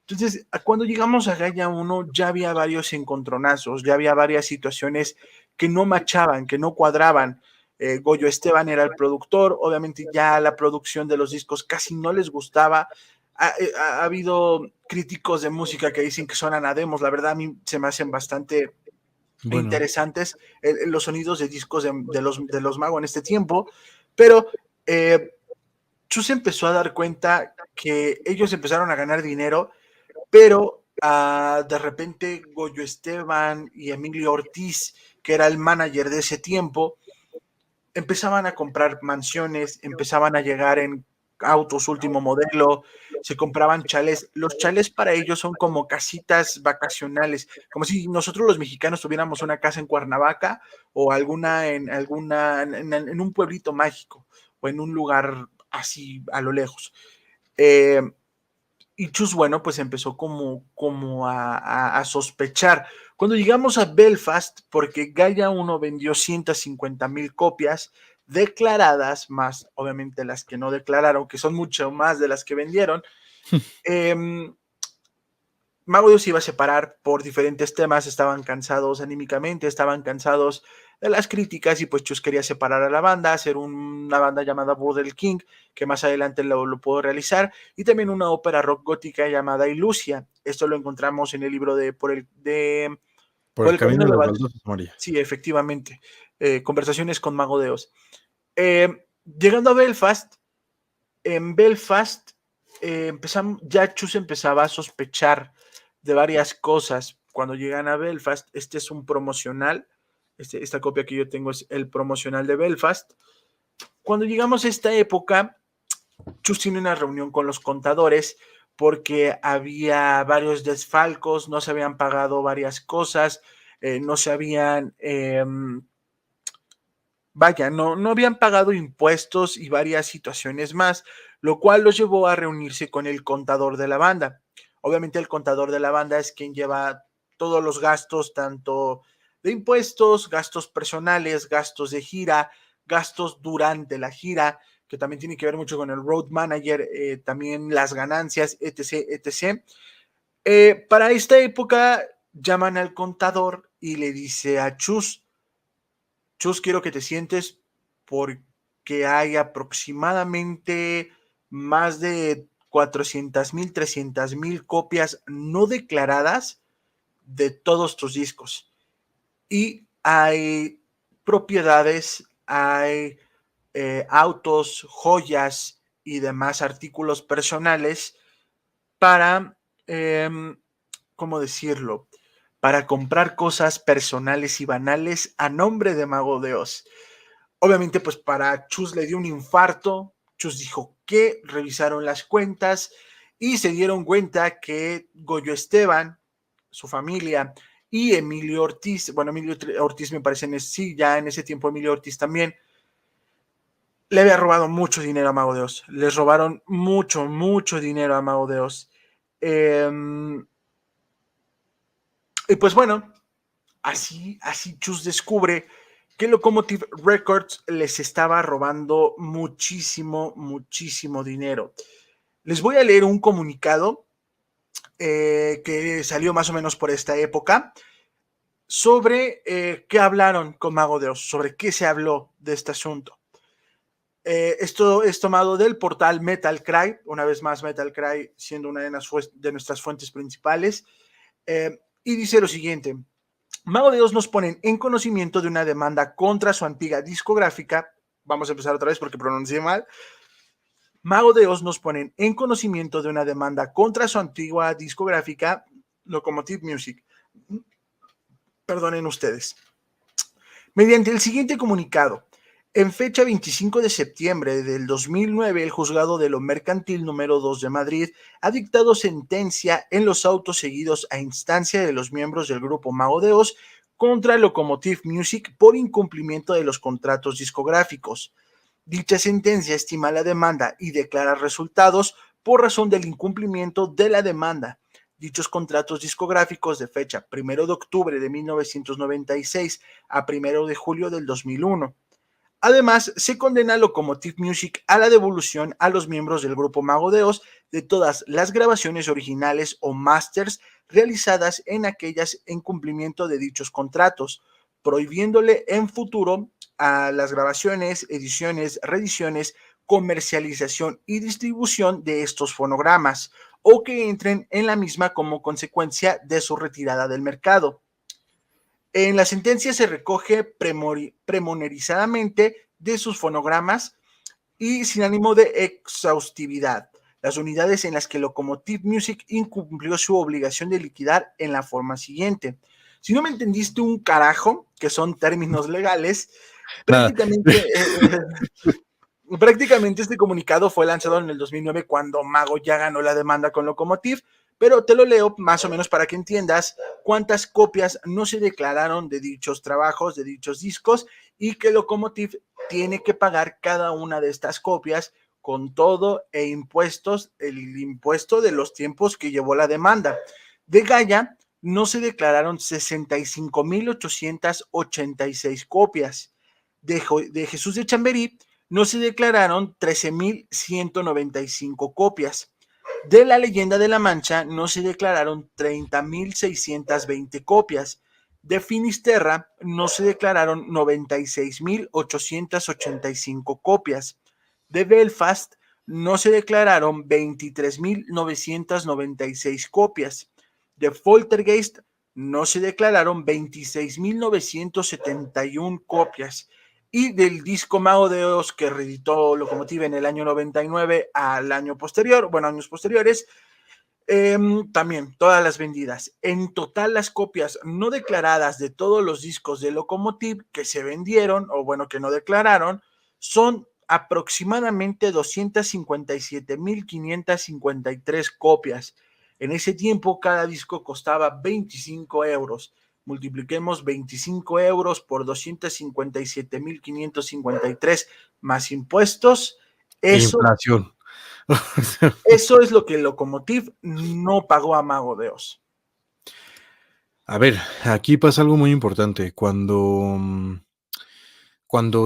Entonces, cuando llegamos a Gaia 1, ya había varios encontronazos, ya había varias situaciones que no machaban, que no cuadraban. Goyo Esteban era el productor, obviamente ya la producción de los discos casi no les gustaba. Ha habido críticos de música que dicen que suenan a demos, la verdad a mí se me hacen bastante Bueno, interesantes los sonidos de discos de los Mago en este tiempo, pero Chus empezó a dar cuenta que ellos empezaron a ganar dinero, pero de repente Goyo Esteban y Emilio Ortiz, que era el manager de ese tiempo, empezaban a comprar mansiones, empezaban a llegar en autos último modelo, se compraban chales. Los chales para ellos son como casitas vacacionales, como si nosotros los mexicanos tuviéramos una casa en Cuernavaca o alguna en un pueblito mágico o en un lugar así a lo lejos. Y Chus, bueno, pues empezó como a sospechar. Cuando llegamos a Belfast, porque Gaia 1 vendió 150,000 copias declaradas, más obviamente las que no declararon, que son mucho más de las que vendieron, Mago Dios se iba a separar por diferentes temas, estaban cansados anímicamente, estaban cansados de las críticas y pues Chus quería separar a la banda, hacer una banda llamada Burdel King, que más adelante lo puedo realizar, y también una ópera rock gótica llamada Ilusia. Esto lo encontramos en el libro de por Por el el Camino camino de de la las Val. baldosas, María. Sí, efectivamente. Conversaciones con Mago Dios. Llegando a Belfast, en Belfast ya Chus empezaba a sospechar de varias cosas. Cuando llegan a Belfast, este es un promocional, esta copia que yo tengo es el promocional de Belfast. Cuando llegamos a esta época, Chus tiene una reunión con los contadores porque había varios desfalcos, no se habían pagado varias cosas, no se habían... vaya, no habían pagado impuestos y varias situaciones más, lo cual los llevó a reunirse con el contador de la banda. Obviamente el contador de la banda es quien lleva todos los gastos, tanto de impuestos, gastos personales, gastos de gira, gastos durante la gira, que también tiene que ver mucho con el road manager, también las ganancias, etc., etc. Para esta época llaman al contador y le dice a Chus, quiero que te sientes porque hay aproximadamente más de 400,000, 300,000 copias no declaradas de todos tus discos. Y hay propiedades, hay autos, joyas y demás artículos personales para, ¿cómo decirlo? Para comprar cosas personales y banales a nombre de Mago de Oz. Obviamente, pues para Chus le dio un infarto. Chus dijo que revisaron las cuentas y se dieron cuenta que Goyo Esteban, su familia, y Emilio Ortiz, bueno, Emilio Ortiz me parece, sí, ya en ese tiempo Emilio Ortiz también, le había robado mucho dinero a Mago de Oz. Les robaron mucho, mucho dinero a Mago de Oz. Y pues bueno, así Chus descubre que Locomotive Records les estaba robando muchísimo, muchísimo dinero. Les voy a leer un comunicado que salió más o menos por esta época sobre qué hablaron con Mago de Oz, sobre qué se habló de este asunto. Esto es tomado del portal Metal Cry, una vez más Metal Cry siendo una de nuestras fuentes principales, y dice lo siguiente: Mago de Oz nos ponen en conocimiento de una demanda contra su antigua discográfica. Vamos a empezar otra vez porque pronuncié mal. Mago de Oz nos ponen en conocimiento de una demanda contra su antigua discográfica, Locomotive Music. Perdonen ustedes. Mediante el siguiente comunicado, En fecha 25 de septiembre del 2009, el Juzgado de lo Mercantil número 2 de Madrid ha dictado sentencia en los autos seguidos a instancia de los miembros del grupo Mago de Oz contra Locomotive Music por incumplimiento de los contratos discográficos. Dicha sentencia estima la demanda y declara resultados por razón del incumplimiento de la demanda. Dichos contratos discográficos de fecha 1 de octubre de 1996 a 1 de julio del 2001. Además, se condena a Locomotive Music a la devolución a los miembros del grupo Mago de Oz de todas las grabaciones originales o masters realizadas en aquellas en cumplimiento de dichos contratos, prohibiéndole en futuro a las grabaciones, ediciones, reediciones, comercialización y distribución de estos fonogramas o que entren en la misma como consecuencia de su retirada del mercado. En la sentencia se recoge premonitorizadamente de sus fonogramas y sin ánimo de exhaustividad las unidades en las que Locomotive Music incumplió su obligación de liquidar en la forma siguiente. Si no me entendiste un carajo, que son términos legales, Nada. prácticamente este comunicado fue lanzado en el 2009 cuando Mago ya ganó la demanda con Locomotive, pero te lo leo más o menos para que entiendas cuántas copias no se declararon de dichos trabajos, de dichos discos, y que Locomotive tiene que pagar cada una de estas copias con todo e impuestos, el impuesto de los tiempos que llevó la demanda. De Gaia no se declararon 65.886 copias. De Jesús de Chamberí no se declararon 13.195 copias. De la Leyenda de la Mancha no se declararon 30.620 copias. De Finisterra no se declararon 96.885 copias. De Belfast no se declararon 23.996 copias. De Poltergeist no se declararon 26.971 copias. Y del disco Mago de Oz que reeditó Locomotive en el año 99 al año posterior, bueno, años posteriores, también todas las vendidas. En total, las copias no declaradas de todos los discos de Locomotive que se vendieron, o bueno, que no declararon, son aproximadamente 257.553 copias. En ese tiempo, cada disco costaba 25 euros. Multipliquemos 25 euros por 257.553 más impuestos. Eso Inflación. eso es lo que Locomotive no pagó a Mago de Oz. A ver, aquí pasa algo muy importante. Cuando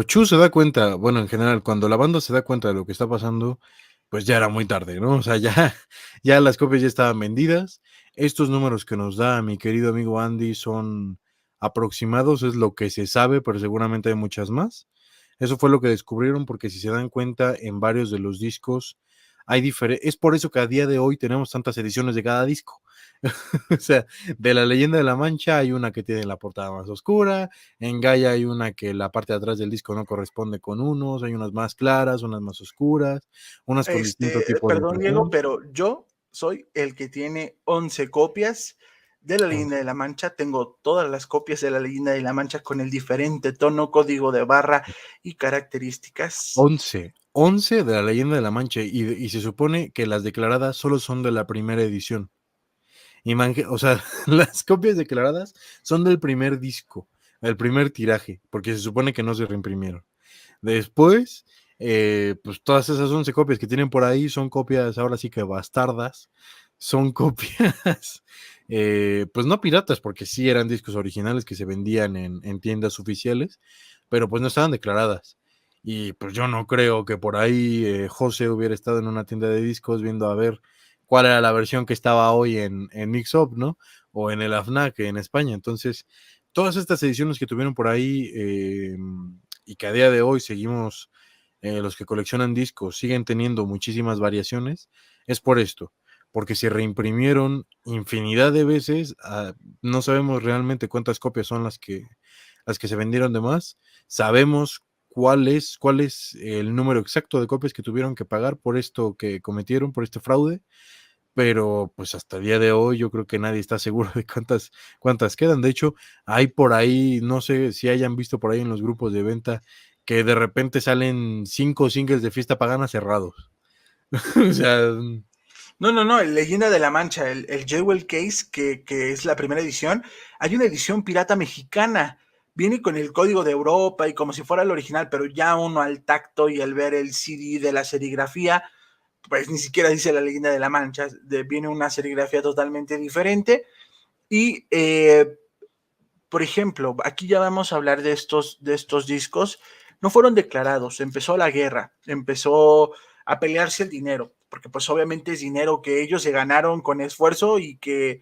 Chu se da cuenta, bueno, en general, cuando la banda se da cuenta de lo que está pasando, pues ya era muy tarde, ¿no? O sea, ya las copias ya estaban vendidas. Estos números que nos da mi querido amigo Andy son aproximados, es lo que se sabe, pero seguramente hay muchas más. Eso fue lo que descubrieron, porque si se dan cuenta, en varios de los discos hay diferentes. Es por eso que a día de hoy tenemos tantas ediciones de cada disco. O sea, de la Leyenda de la Mancha hay una que tiene la portada más oscura, en Gaia hay una que la parte de atrás del disco no corresponde con unos, hay unas más claras, unas más oscuras, unas con distinto tipo de Perdón, Diego, impresión. pero yo soy el que tiene 11 copias de la Leyenda 11, de la Mancha. Tengo todas las copias de la Leyenda de la Mancha con el diferente tono, código de barra y características. 11 de la Leyenda de la Mancha, y se supone que las declaradas solo son de la primera edición. O sea, las copias declaradas son del primer disco, el primer tiraje, porque se supone que no se reimprimieron. Después, pues todas esas 11 copias que tienen por ahí son copias ahora sí que bastardas, son copias, pues no piratas, porque sí eran discos originales que se vendían en tiendas oficiales, pero pues no estaban declaradas. Y pues yo no creo que por ahí José hubiera estado en una tienda de discos viendo a ver cuál era la versión que estaba hoy en Mixup, ¿no? O en el AFNAC en España. Entonces, todas estas ediciones que tuvieron por ahí y que a día de hoy seguimos, los que coleccionan discos siguen teniendo muchísimas variaciones, es por esto, porque se reimprimieron infinidad de veces, no sabemos realmente cuántas copias son las que se vendieron de más, sabemos cuál es el número exacto de copias que tuvieron que pagar por esto que cometieron, por este fraude, pero pues hasta el día de hoy yo creo que nadie está seguro de cuántas quedan. De hecho, hay por ahí, no sé si hayan visto por ahí en los grupos de venta que de repente salen 5 singles de Fiesta Pagana cerrados. O sea, No, el Leyenda de la Mancha, el Jewel Case, que es la primera edición, hay una edición pirata mexicana. Viene con el código de Europa y como si fuera el original, pero ya uno al tacto y al ver el CD de la serigrafía, pues ni siquiera dice la Leyenda de la Mancha, viene una serigrafía totalmente diferente. Y, por ejemplo, aquí ya vamos a hablar de estos discos. No fueron declarados, empezó la guerra, empezó a pelearse el dinero, porque pues obviamente es dinero que ellos se ganaron con esfuerzo y que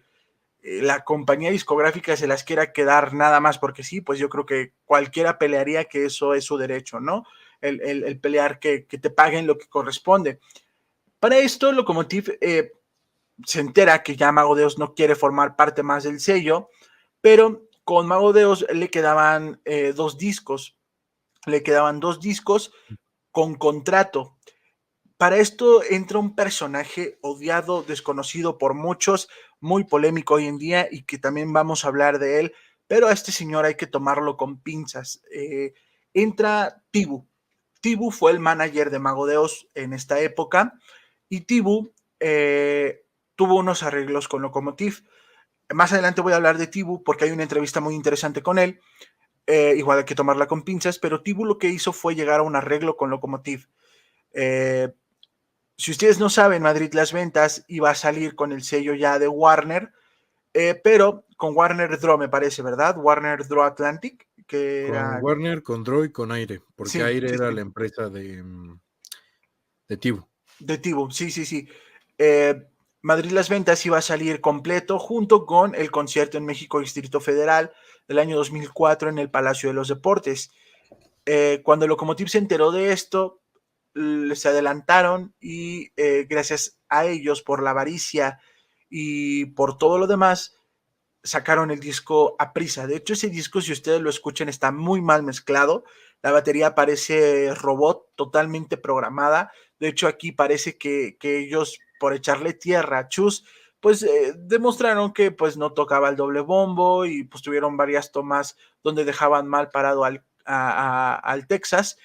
la compañía discográfica se las quiera quedar nada más porque sí, pues yo creo que cualquiera pelearía que eso es su derecho, ¿no? El pelear que te paguen lo que corresponde. Para esto, Lokomotiv se entera que ya Mago de Oz no quiere formar parte más del sello, pero con Mago de Oz le quedaban dos discos con contrato. Para esto entra un personaje odiado, desconocido por muchos, muy polémico hoy en día y que también vamos a hablar de él, pero a este señor hay que tomarlo con pinzas. Entra Tibu. Tibu fue el manager de Mago de Oz en esta época y Tibu tuvo unos arreglos con Lokomotiv. Más adelante voy a hablar de Tibu porque hay una entrevista muy interesante con él. Igual hay que tomarla con pinzas, pero Tibu lo que hizo fue llegar a un arreglo con Lokomotiv. Si ustedes no saben, Madrid Las Ventas iba a salir con el sello ya de Warner, pero con Warner Draw, me parece, ¿verdad? Warner Draw Atlantic, que con era... Warner, con Droid, con Aire, porque Sí, Aire sí, era sí. la empresa de Tibu. De Tibu, sí. Eh, Madrid Las Ventas iba a salir completo junto con el concierto en México Distrito Federal del año 2004 en el Palacio de los Deportes. Cuando Lokomotiv se enteró de esto, se adelantaron y gracias a ellos por la avaricia y por todo lo demás, sacaron el disco a prisa. De hecho, ese disco, si ustedes lo escuchan, está muy mal mezclado. La batería parece robot, totalmente programada. De hecho, aquí parece que ellos, por echarle tierra a Chus, pues demostraron que pues no tocaba el doble bombo y pues tuvieron varias tomas donde dejaban mal parado al Texas.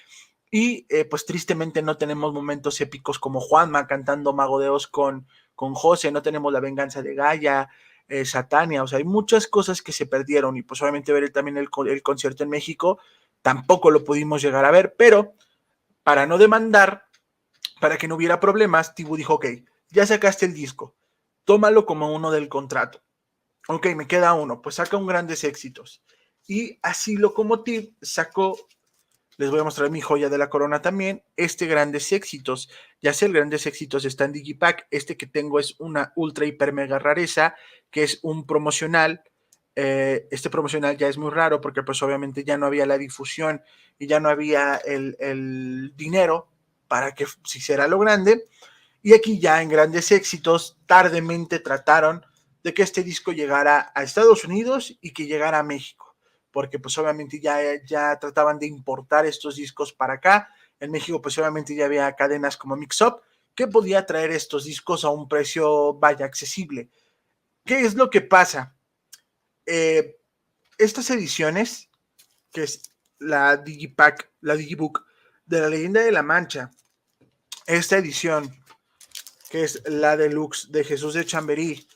Y pues tristemente no tenemos momentos épicos como Juanma cantando Mago de Oz con José, no tenemos La Venganza de Gaia, Satania, o sea, hay muchas cosas que se perdieron y pues obviamente ver también el concierto en México tampoco lo pudimos llegar a ver, pero para no demandar, para que no hubiera problemas, Tibu dijo, ok, ya sacaste el disco, tómalo como uno del contrato. Ok, me queda uno, pues saca un Grandes Éxitos. Y así Lokomotiv sacó, les voy a mostrar mi joya de la corona también, Grandes Éxitos. Ya sé, el Grandes Éxitos está en Digipack. Este que tengo es una ultra hiper mega rareza, que es un promocional. Este promocional ya es muy raro porque pues obviamente ya no había la difusión y ya no había el dinero para que se hiciera lo grande. Y aquí ya en Grandes Éxitos tardemente trataron de que este disco llegara a Estados Unidos y que llegara a México, porque pues obviamente ya trataban de importar estos discos para acá. En México pues obviamente ya había cadenas como Mix Up que podía traer estos discos a un precio vaya accesible. ¿Qué es lo que pasa? Eh, estas ediciones, que es la Digipack, la Digibook de la Leyenda de la Mancha, esta edición que es la deluxe de Jesús de Chamberí,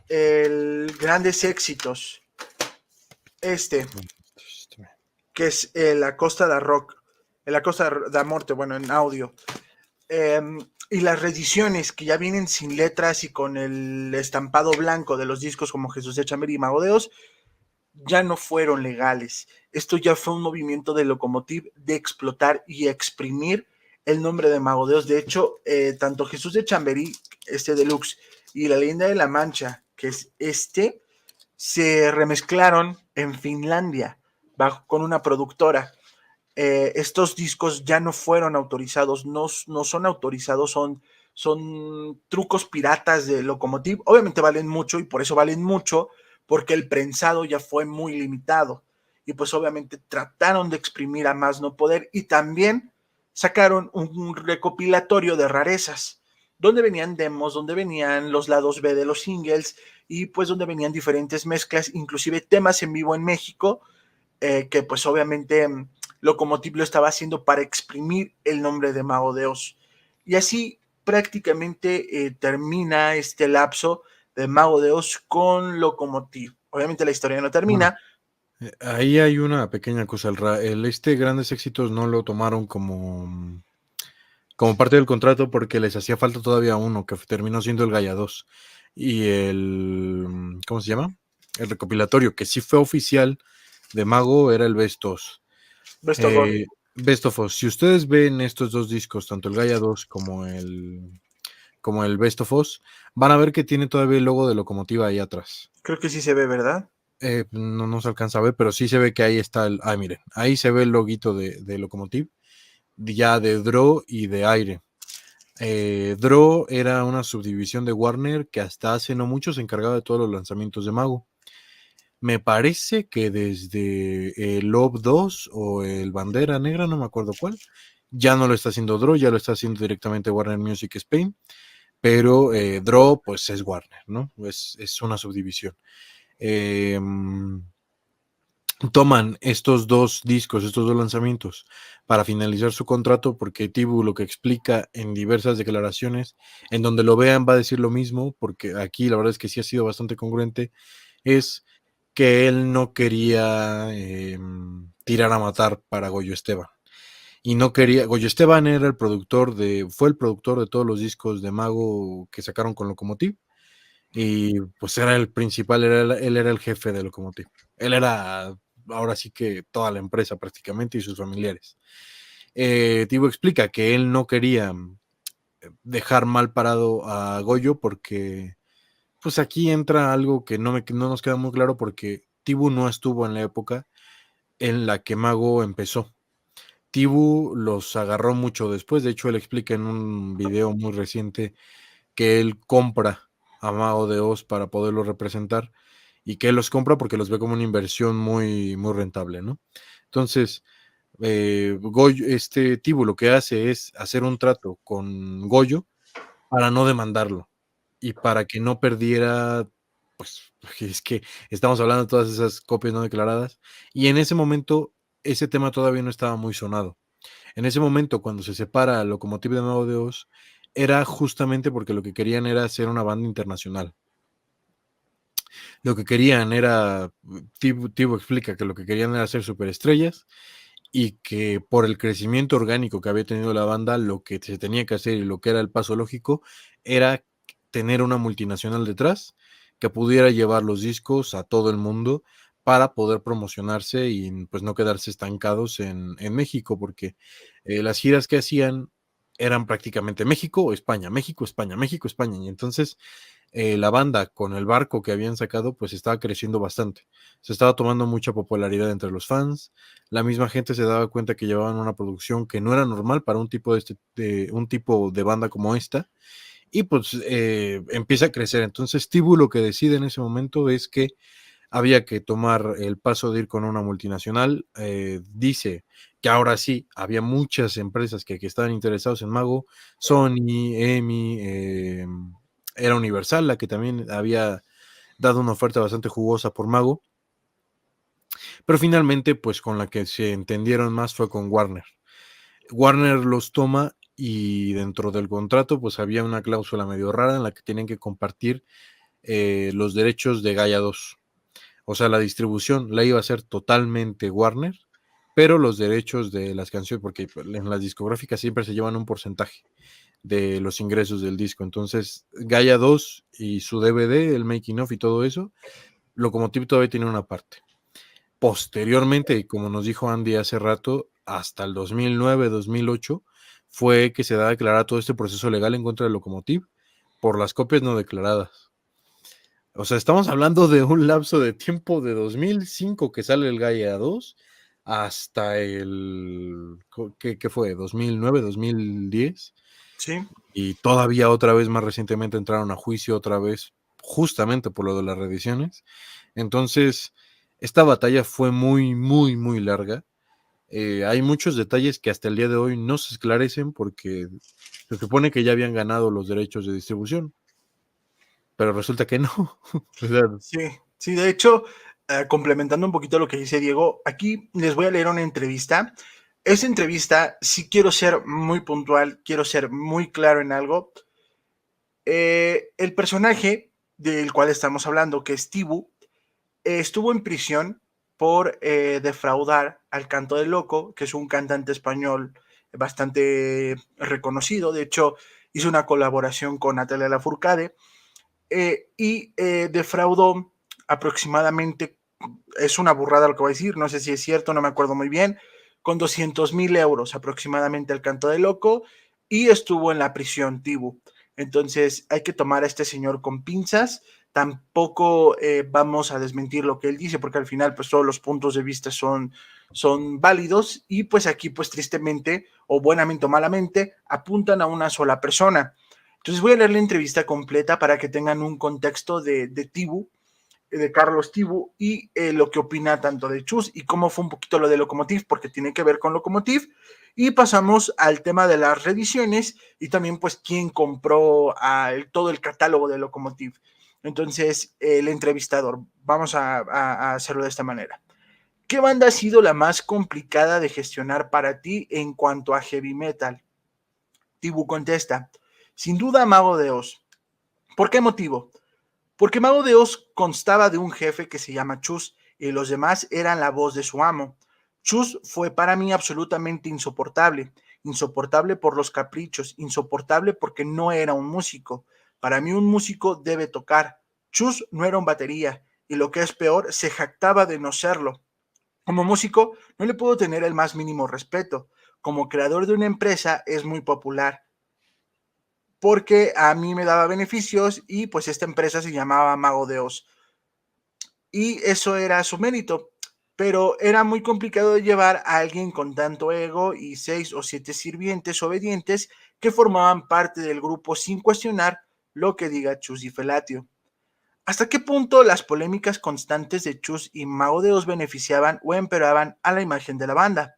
el Grandes Éxitos, que es la Costa da Rock, la Costa da Morte, bueno, en audio, y las reediciones que ya vienen sin letras y con el estampado blanco de los discos como Jesús de Chamberí y Mago de Oz, ya no fueron legales. Esto ya fue un movimiento de Lokomotiv de explotar y exprimir el nombre de Mago de Oz. De hecho, tanto Jesús de Chamberí, deluxe, y La Leyenda de la Mancha, que es se remezclaron en Finlandia con una productora. Estos discos ya no fueron autorizados, no son autorizados, son trucos piratas de Lokomotiv. Obviamente valen mucho y por eso valen mucho, porque el prensado ya fue muy limitado. Y pues obviamente trataron de exprimir a más no poder y también sacaron un recopilatorio de rarezas, donde venían demos, donde venían los lados B de los singles y pues donde venían diferentes mezclas, inclusive temas en vivo en México, que pues obviamente Locomotiv lo estaba haciendo para exprimir el nombre de Mago de Oz. Y así prácticamente termina este lapso de Mago de Oz con Locomotiv. Obviamente la historia no Bueno, termina. ahí hay una pequeña cosa. Este Grandes Éxitos no lo tomaron como parte del contrato porque les hacía falta todavía uno que terminó siendo el Gaia 2 y ¿cómo se llama? El recopilatorio que sí fue oficial de Mago era el Best of All. Best of Us. Si ustedes ven estos dos discos, tanto el Gaia 2 como el Best of Us, van a ver que tiene todavía el logo de Locomotiva ahí atrás. Creo que sí se ve, ¿verdad? No se alcanza a ver, pero sí se ve que ahí está miren, ahí se ve el loguito de Locomotiv, ya de Draw y de Aire. Draw era una subdivisión de Warner que hasta hace no mucho se encargaba de todos los lanzamientos de Mago. Me parece que desde el Love 2 o el Bandera Negra, no me acuerdo cuál, ya no lo está haciendo Draw, ya lo está haciendo directamente Warner Music Spain, pero Draw pues es Warner, ¿no? Es una subdivisión. Toman estos dos discos, estos dos lanzamientos para finalizar su contrato porque Tibu lo que explica en diversas declaraciones, en donde lo vean va a decir lo mismo, porque aquí la verdad es que sí ha sido bastante congruente, es que él no quería tirar a matar para Goyo Esteban. Y no quería, Goyo Esteban era fue el productor de todos los discos de Mago que sacaron con Locomotiv. Y pues era el principal, él era el jefe de Locomotiv. Él era ahora sí que toda la empresa prácticamente y sus familiares. Tibo explica que él no quería dejar mal parado a Goyo porque pues aquí entra algo que no nos queda muy claro porque Tibu no estuvo en la época en la que Mago empezó. Tibu los agarró mucho después, de hecho él explica en un video muy reciente que él compra a Mago de Oz para poderlo representar y que él los compra porque los ve como una inversión muy, muy rentable, ¿no? Entonces, Goyo, Tibu lo que hace es hacer un trato con Goyo para no demandarlo y para que no perdiera, pues, es que estamos hablando de todas esas copias no declaradas y en ese momento ese tema todavía no estaba muy sonado. En ese momento, cuando se separa Locomotiv de Mago de Oz, era justamente porque lo que querían era hacer una banda internacional. Lo que querían era, Tibo explica que lo que querían era hacer superestrellas y que por el crecimiento orgánico que había tenido la banda, lo que se tenía que hacer y lo que era el paso lógico era tener una multinacional detrás que pudiera llevar los discos a todo el mundo para poder promocionarse y pues no quedarse estancados en México, porque las giras que hacían eran prácticamente México, España, México, España, México, España. Y entonces la banda con el barco que habían sacado pues estaba creciendo bastante. Se estaba tomando mucha popularidad entre los fans. La misma gente se daba cuenta que llevaban una producción que no era normal para un tipo de banda como esta. Y pues empieza a crecer. Entonces Tibu lo que decide en ese momento es que había que tomar el paso de ir con una multinacional. Dice que ahora sí, había muchas empresas que estaban interesados en Mago, Sony, EMI, era Universal, la que también había dado una oferta bastante jugosa por Mago, pero finalmente pues con la que se entendieron más fue con Warner. Warner los toma y dentro del contrato pues había una cláusula medio rara en la que tenían que compartir los derechos de Gaia 2. O sea, la distribución la iba a hacer totalmente Warner, pero los derechos de las canciones, porque en las discográficas siempre se llevan un porcentaje de los ingresos del disco. Entonces, Gaia 2 y su DVD, el making of y todo eso, Locomotiv todavía tiene una parte. Posteriormente, y como nos dijo Andy hace rato, hasta el 2009-2008 fue que se da a declarar todo este proceso legal en contra de Locomotiv por las copias no declaradas. O sea, estamos hablando de un lapso de tiempo de 2005 que sale el Gaia 2 hasta ¿qué fue? ¿2009, 2010? Sí, Y todavía otra vez más recientemente entraron a juicio otra vez justamente por lo de las reediciones. Entonces, esta batalla fue muy, muy, muy larga. Hay muchos detalles que hasta el día de hoy no se esclarecen porque se supone que ya habían ganado los derechos de distribución, pero resulta que no. O sea, sí, sí. De hecho, complementando un poquito lo que dice Diego, aquí les voy a leer una entrevista. Esta entrevista, sí quiero ser muy puntual, quiero ser muy claro en algo. El personaje del cual estamos hablando, que es Tibu, estuvo en prisión por defraudar al Canto del Loco, que es un cantante español bastante reconocido. De hecho, hizo una colaboración con Natalia Lafourcade y defraudó aproximadamente, es una burrada lo que voy a decir, no sé si es cierto, no me acuerdo muy bien, con 200,000 euros aproximadamente al Canto del Loco, y estuvo en la prisión Tibu. Entonces hay que tomar a este señor con pinzas. Tampoco vamos a desmentir lo que él dice, porque al final pues todos los puntos de vista son válidos, y pues aquí pues tristemente o buenamente o malamente apuntan a una sola persona. Entonces voy a leer la entrevista completa para que tengan un contexto de Tibu, de Carlos Tibu, y lo que opina tanto de Chus y cómo fue un poquito lo de Lokomotiv, porque tiene que ver con Lokomotiv. Y pasamos al tema de las reediciones y también pues quién compró todo el catálogo de Lokomotiv. Entonces, el entrevistador, vamos a hacerlo de esta manera. ¿Qué banda ha sido la más complicada de gestionar para ti en cuanto a heavy metal? Tibu contesta, sin duda Mago de Oz. ¿Por qué motivo? Porque Mago de Oz constaba de un jefe que se llama Chus y los demás eran la voz de su amo. Chus fue para mí absolutamente insoportable, insoportable por los caprichos, insoportable porque no era un músico. Para mí un músico debe tocar. Chus no era un batería y lo que es peor, se jactaba de no serlo. Como músico no le puedo tener el más mínimo respeto. Como creador de una empresa es muy popular porque a mí me daba beneficios y pues esta empresa se llamaba Mago de Oz y eso era su mérito, pero era muy complicado de llevar a alguien con tanto ego y 6 o 7 sirvientes obedientes que formaban parte del grupo sin cuestionar lo que diga Chus y Felatio. ¿Hasta qué punto las polémicas constantes de Chus y Mago de Oz beneficiaban o empeoraban a la imagen de la banda?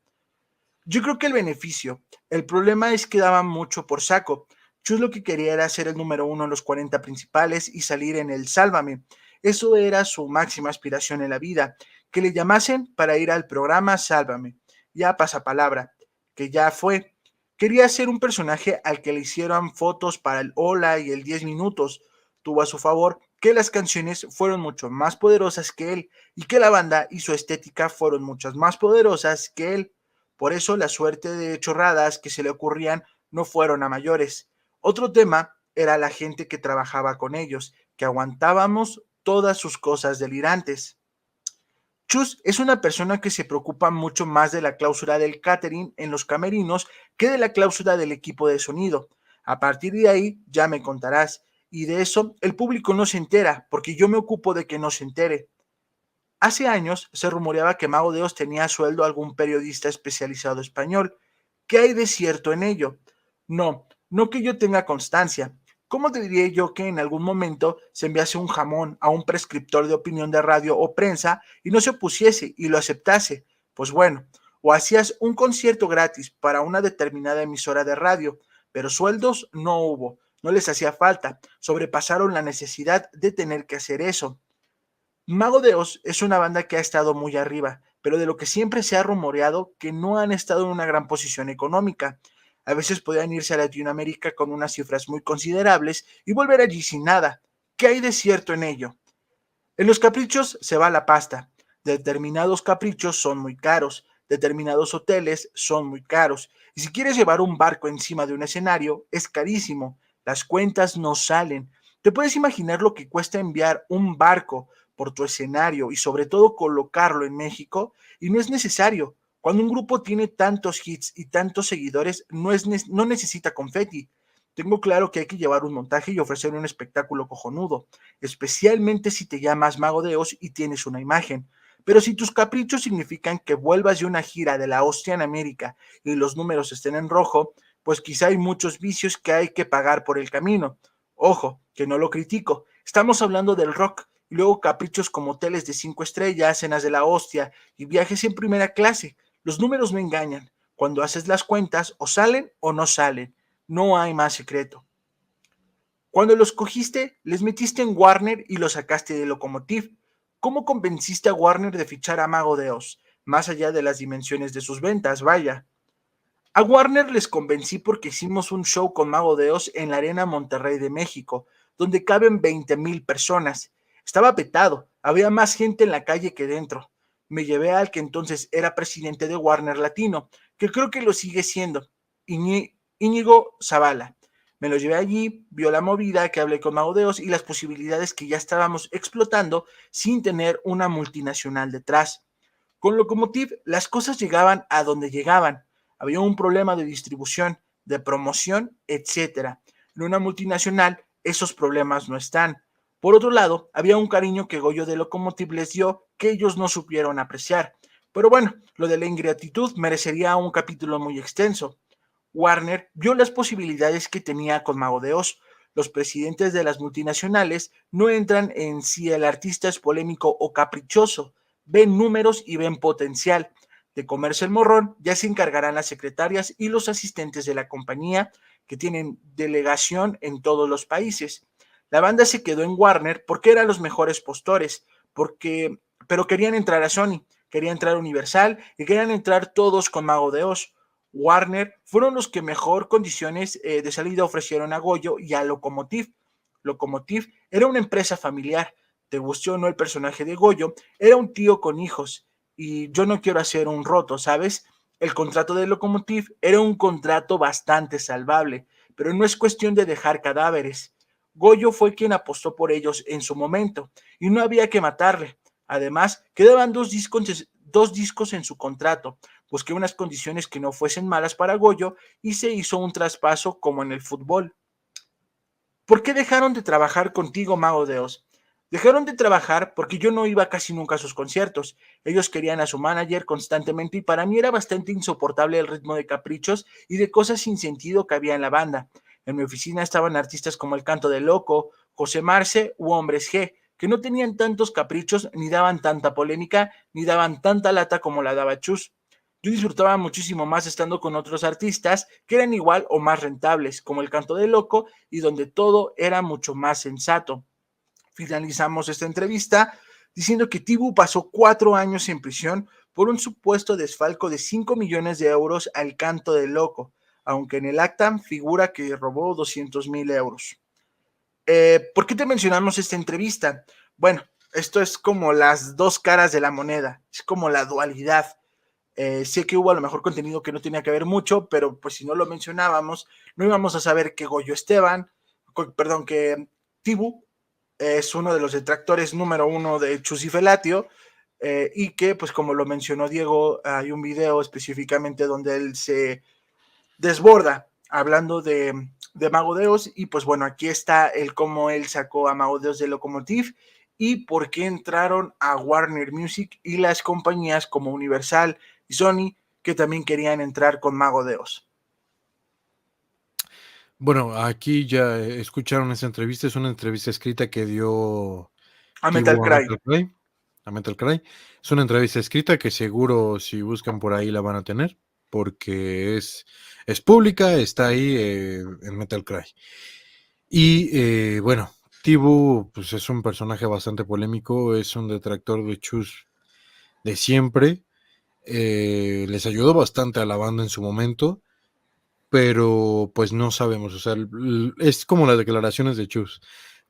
Yo creo que el beneficio. El problema es que daban mucho por saco. Chus lo que quería era ser el número uno en los 40 principales y salir en el Sálvame. Eso era su máxima aspiración en la vida. Que le llamasen para ir al programa Sálvame. Ya pasa palabra. Que ya fue. Quería ser un personaje al que le hicieran fotos para el Hola y el 10 minutos. Tuvo a su favor que las canciones fueron mucho más poderosas que él y que la banda y su estética fueron muchas más poderosas que él. Por eso la suerte de chorradas que se le ocurrían no fueron a mayores. Otro tema era la gente que trabajaba con ellos, que aguantábamos todas sus cosas delirantes. Chus es una persona que se preocupa mucho más de la cláusula del catering en los camerinos que de la cláusula del equipo de sonido. A partir de ahí ya me contarás. Y de eso el público no se entera, porque yo me ocupo de que no se entere. Hace años se rumoreaba que Mago de Oz tenía a sueldo a algún periodista especializado español. ¿Qué hay de cierto en ello? No, no que yo tenga constancia. ¿Cómo te diría yo que en algún momento se enviase un jamón a un prescriptor de opinión de radio o prensa y no se opusiese y lo aceptase? Pues bueno, o hacías un concierto gratis para una determinada emisora de radio, pero sueldos no hubo, no les hacía falta, sobrepasaron la necesidad de tener que hacer eso. Mago de Oz es una banda que ha estado muy arriba, pero de lo que siempre se ha rumoreado que no han estado en una gran posición económica. A veces podían irse a Latinoamérica con unas cifras muy considerables y volver allí sin nada. ¿Qué hay de cierto en ello? En los caprichos se va la pasta. Determinados caprichos son muy caros, determinados hoteles son muy caros. Y si quieres llevar un barco encima de un escenario, es carísimo. Las cuentas no salen. ¿Te puedes imaginar lo que cuesta enviar un barco por tu escenario y sobre todo colocarlo en México? Y no es necesario. Cuando un grupo tiene tantos hits y tantos seguidores, no necesita confeti. Tengo claro que hay que llevar un montaje y ofrecer un espectáculo cojonudo, especialmente si te llamas Mago de Oz y tienes una imagen. Pero si tus caprichos significan que vuelvas de una gira de la hostia en América y los números estén en rojo, pues quizá hay muchos vicios que hay que pagar por el camino. Ojo, que no lo critico. Estamos hablando del rock y luego caprichos como hoteles de 5 estrellas, cenas de la hostia y viajes en primera clase. Los números no engañan. Cuando haces las cuentas, o salen o no salen. No hay más secreto. Cuando los cogiste, les metiste en Warner y los sacaste de Lokomotiv. ¿cómo convenciste a Warner de fichar a Mago de Oz? Más allá de las dimensiones de sus ventas, vaya. A Warner les convencí porque hicimos un show con Mago de Oz en la Arena Monterrey de México, donde caben 20,000 personas. Estaba petado, había más gente en la calle que dentro. Me llevé al que entonces era presidente de Warner Latino, que creo que lo sigue siendo, Íñigo Zavala. Me lo llevé allí, vio la movida, que hablé con Mago de Oz y las posibilidades que ya estábamos explotando sin tener una multinacional detrás. Con Locomotive las cosas llegaban a donde llegaban. Había un problema de distribución, de promoción, etcétera. En una multinacional esos problemas no están. Por otro lado, había un cariño que Goyo de Locomotive les dio que ellos no supieron apreciar. Pero bueno, lo de la ingratitud merecería un capítulo muy extenso. Warner vio las posibilidades que tenía con Mago de Oz. Los presidentes de las multinacionales no entran en si el artista es polémico o caprichoso, ven números y ven potencial. De comerse el morrón ya se encargarán las secretarias y los asistentes de la compañía, que tienen delegación en todos los países. La banda se quedó en Warner porque eran los mejores postores, pero querían entrar a Sony, querían entrar a Universal y querían entrar todos con Mago de Oz. Warner fueron los que mejor condiciones de salida ofrecieron a Goyo y a Locomotive. Locomotive era una empresa familiar, te guste o no el personaje de Goyo, era un tío con hijos y yo no quiero hacer un roto, ¿sabes? El contrato de Locomotive era un contrato bastante salvable, pero no es cuestión de dejar cadáveres. Goyo fue quien apostó por ellos en su momento y no había que matarle. Además, quedaban dos discos en su contrato. Busqué unas condiciones que no fuesen malas para Goyo y se hizo un traspaso como en el fútbol. ¿Por qué dejaron de trabajar contigo, Mago de Oz? Dejaron de trabajar porque yo no iba casi nunca a sus conciertos. Ellos querían a su manager constantemente y para mí era bastante insoportable el ritmo de caprichos y de cosas sin sentido que había en la banda. En mi oficina estaban artistas como El Canto del Loco, José Marce u Hombres G, que no tenían tantos caprichos, ni daban tanta polémica, ni daban tanta lata como la daba Chus. Yo disfrutaba muchísimo más estando con otros artistas que eran igual o más rentables, como El Canto del Loco, y donde todo era mucho más sensato. Finalizamos esta entrevista diciendo que Tibu pasó 4 años en prisión por un supuesto desfalco de 5 millones de euros al Canto del Loco, aunque en el acta figura que robó 200,000 euros. ¿Por qué te mencionamos esta entrevista? Bueno, esto es como las dos caras de la moneda, es como la dualidad. Sé que hubo a lo mejor contenido que no tenía que ver mucho, pero pues si no lo mencionábamos, no íbamos a saber que Goyo Esteban, perdón, que Tibu es uno de los detractores número uno de Chus y Felatio, y que pues como lo mencionó Diego, hay un video específicamente donde él se desborda hablando de Mago de Oz, y pues bueno, aquí está el cómo él sacó a Mago de Oz de Locomotive y por qué entraron a Warner Music y las compañías como Universal y Sony que también querían entrar con Mago de Oz. Bueno, aquí ya escucharon esa entrevista, es una entrevista escrita que dio A Metal Tibu a Cry. Metal Cry, a Metal Cry. Es una entrevista escrita que seguro si buscan por ahí la van a tener, porque es pública, está ahí en Metal Cry. Y bueno, Tibu pues es un personaje bastante polémico, es un detractor de Chus de siempre, les ayudó bastante a la banda en su momento, pero pues no sabemos, o sea, es como las declaraciones de Chus.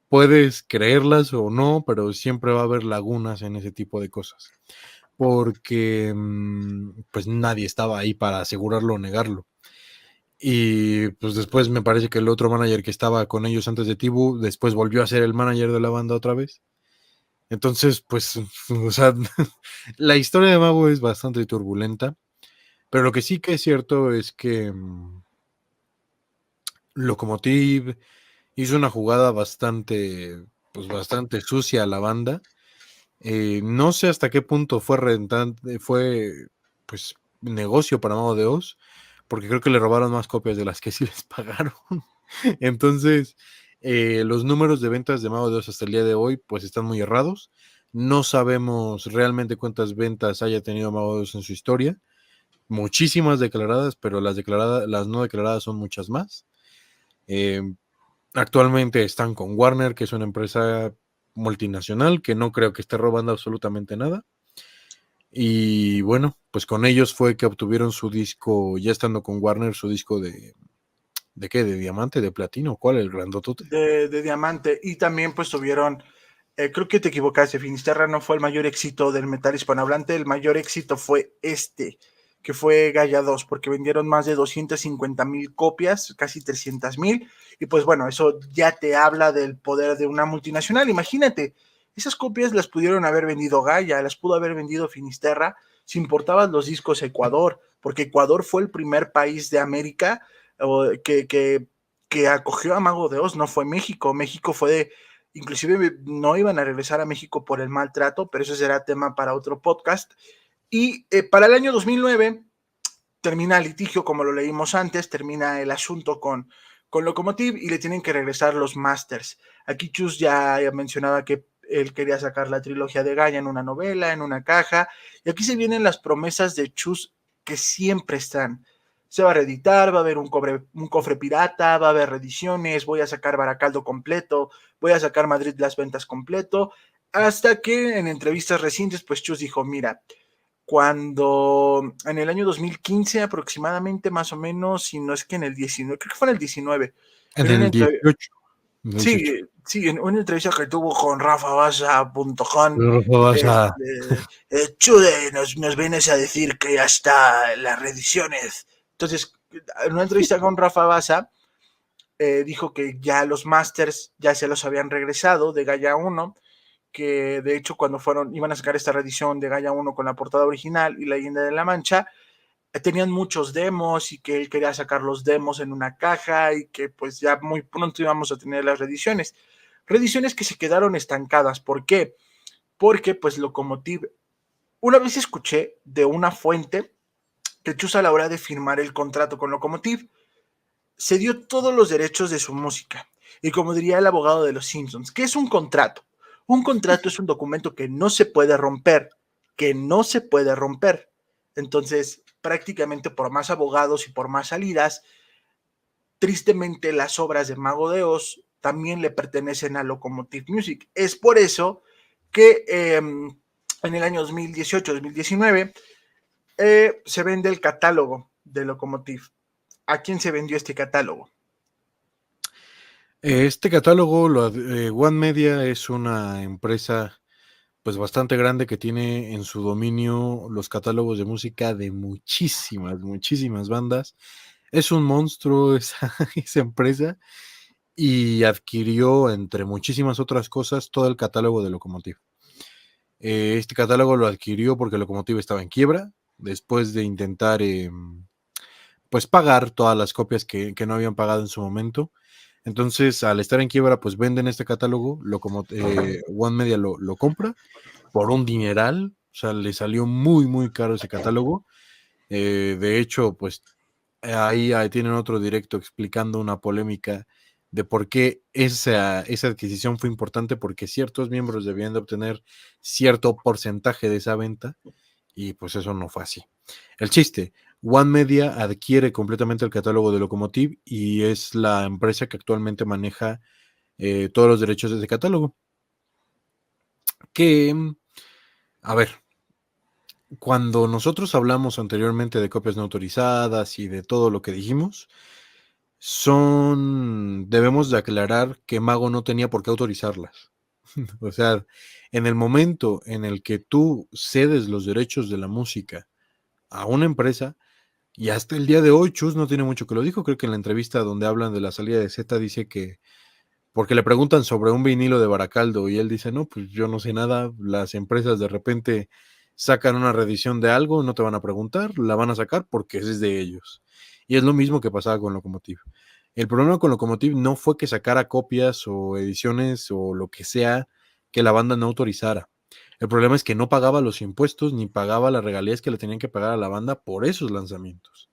Puedes creerlas o no, pero siempre va a haber lagunas en ese tipo de cosas, porque pues nadie estaba ahí para asegurarlo o negarlo. Y pues después me parece que el otro manager que estaba con ellos antes de Tibu, después volvió a ser el manager de la banda otra vez. Entonces, pues, o sea, la historia de Mago es bastante turbulenta, pero lo que sí que es cierto es que Locomotive hizo una jugada bastante, pues bastante sucia a la banda. No sé hasta qué punto fue rentante, fue pues negocio para Mago de Oz, porque creo que le robaron más copias de las que sí les pagaron. Entonces, los números de ventas de Mago de Oz hasta el día de hoy, pues están muy errados. No sabemos realmente cuántas ventas haya tenido Mago de Oz en su historia. Muchísimas declaradas, pero las no declaradas son muchas más. Eh, Actualmente están con Warner, que es una empresa multinacional que no creo que esté robando absolutamente nada. Y bueno, pues con ellos fue que obtuvieron su disco, ya estando con Warner, su disco ¿de qué? ¿De diamante? ¿De platino? ¿Cuál? ¿El grandotote? de diamante. Y también pues tuvieron, creo que te equivocaste, Finisterra no fue el mayor éxito del metal hispanohablante, el mayor éxito fue que fue Gaia 2, porque vendieron más de 250,000 copias, casi 300,000, y pues bueno, eso ya te habla del poder de una multinacional. Imagínate, esas copias las pudieron haber vendido Gaia, las pudo haber vendido Finisterra, si importaban los discos a Ecuador, porque Ecuador fue el primer país de América que acogió a Mago de Oz, no fue México. México fue inclusive no iban a regresar a México por el maltrato, pero eso será tema para otro podcast. Y para el año 2009 termina el litigio, como lo leímos antes, termina el asunto con Lokomotiv y le tienen que regresar los masters. Aquí Chus ya mencionaba que él quería sacar la trilogía de Gaia en una novela, en una caja, y aquí se vienen las promesas de Chus que siempre están. Se va a reeditar, va a haber un cofre pirata, va a haber reediciones, voy a sacar Baracaldo completo, voy a sacar Madrid las ventas completo, hasta que en entrevistas recientes, pues Chus dijo, mira, cuando en el año 2015 aproximadamente, más o menos, si no es que en el 19, creo que fue en el 19, En en una el entrevista, 18. En el 18. sí, sí, en una entrevista que tuvo con RafaBasa.com, Vas a... Chude, nos vienes a decir que ya está las reediciones. Entonces, en una entrevista con Rafa Basa, dijo que ya los masters ya se los habían regresado de Gaia 1, que de hecho cuando iban a sacar esta reedición de Gaia 1 con la portada original y la leyenda de la Mancha, tenían muchos demos y que él quería sacar los demos en una caja y que pues ya muy pronto íbamos a tener las reediciones. Reediciones que se quedaron estancadas. ¿Por qué? Porque pues Lokomotiv, una vez escuché de una fuente que Chus a la hora de firmar el contrato con Lokomotiv se dio todos los derechos de su música. Y como diría el abogado de los Simpsons, ¿qué es un contrato? Un contrato es un documento que no se puede romper, que no se puede romper. Entonces, prácticamente por más abogados y por más salidas, tristemente las obras de Mago de Oz también le pertenecen a Lokomotiv Music. Es por eso que en el año 2018-2019 se vende el catálogo de Lokomotiv. ¿A quién se vendió este catálogo? Este catálogo, One Media es una empresa pues bastante grande que tiene en su dominio los catálogos de música de muchísimas bandas. Es un monstruo esa empresa y adquirió, entre muchísimas otras cosas, todo el catálogo de Lokomotiv. Este catálogo lo adquirió porque Lokomotiv estaba en quiebra, después de intentar pues pagar todas las copias que no habían pagado en su momento. Entonces, al estar en quiebra, pues venden este catálogo, One Media lo compra por un dineral, o sea, le salió muy caro ese catálogo. De hecho, pues ahí tienen otro directo explicando una polémica de por qué esa adquisición fue importante, porque ciertos miembros debían de obtener cierto porcentaje de esa venta y pues eso no fue así. El chiste, One Media adquiere completamente el catálogo de Lokomotiv y es la empresa que actualmente maneja todos los derechos de ese catálogo. Que, a ver, cuando nosotros hablamos anteriormente de copias no autorizadas y de todo lo que dijimos, debemos de aclarar que Mago no tenía por qué autorizarlas. O sea, en el momento en el que tú cedes los derechos de la música a una empresa, y hasta el día de hoy Chus no tiene mucho que lo dijo, creo que en la entrevista donde hablan de la salida de Z dice que, porque le preguntan sobre un vinilo de Baracaldo y él dice, no, pues yo no sé nada, las empresas de repente sacan una reedición de algo, no te van a preguntar, la van a sacar porque es de ellos. Y es lo mismo que pasaba con Lokomotiv. El problema con Lokomotiv no fue que sacara copias o ediciones o lo que sea que la banda no autorizara. El problema es que no pagaba los impuestos ni pagaba las regalías que le tenían que pagar a la banda por esos lanzamientos.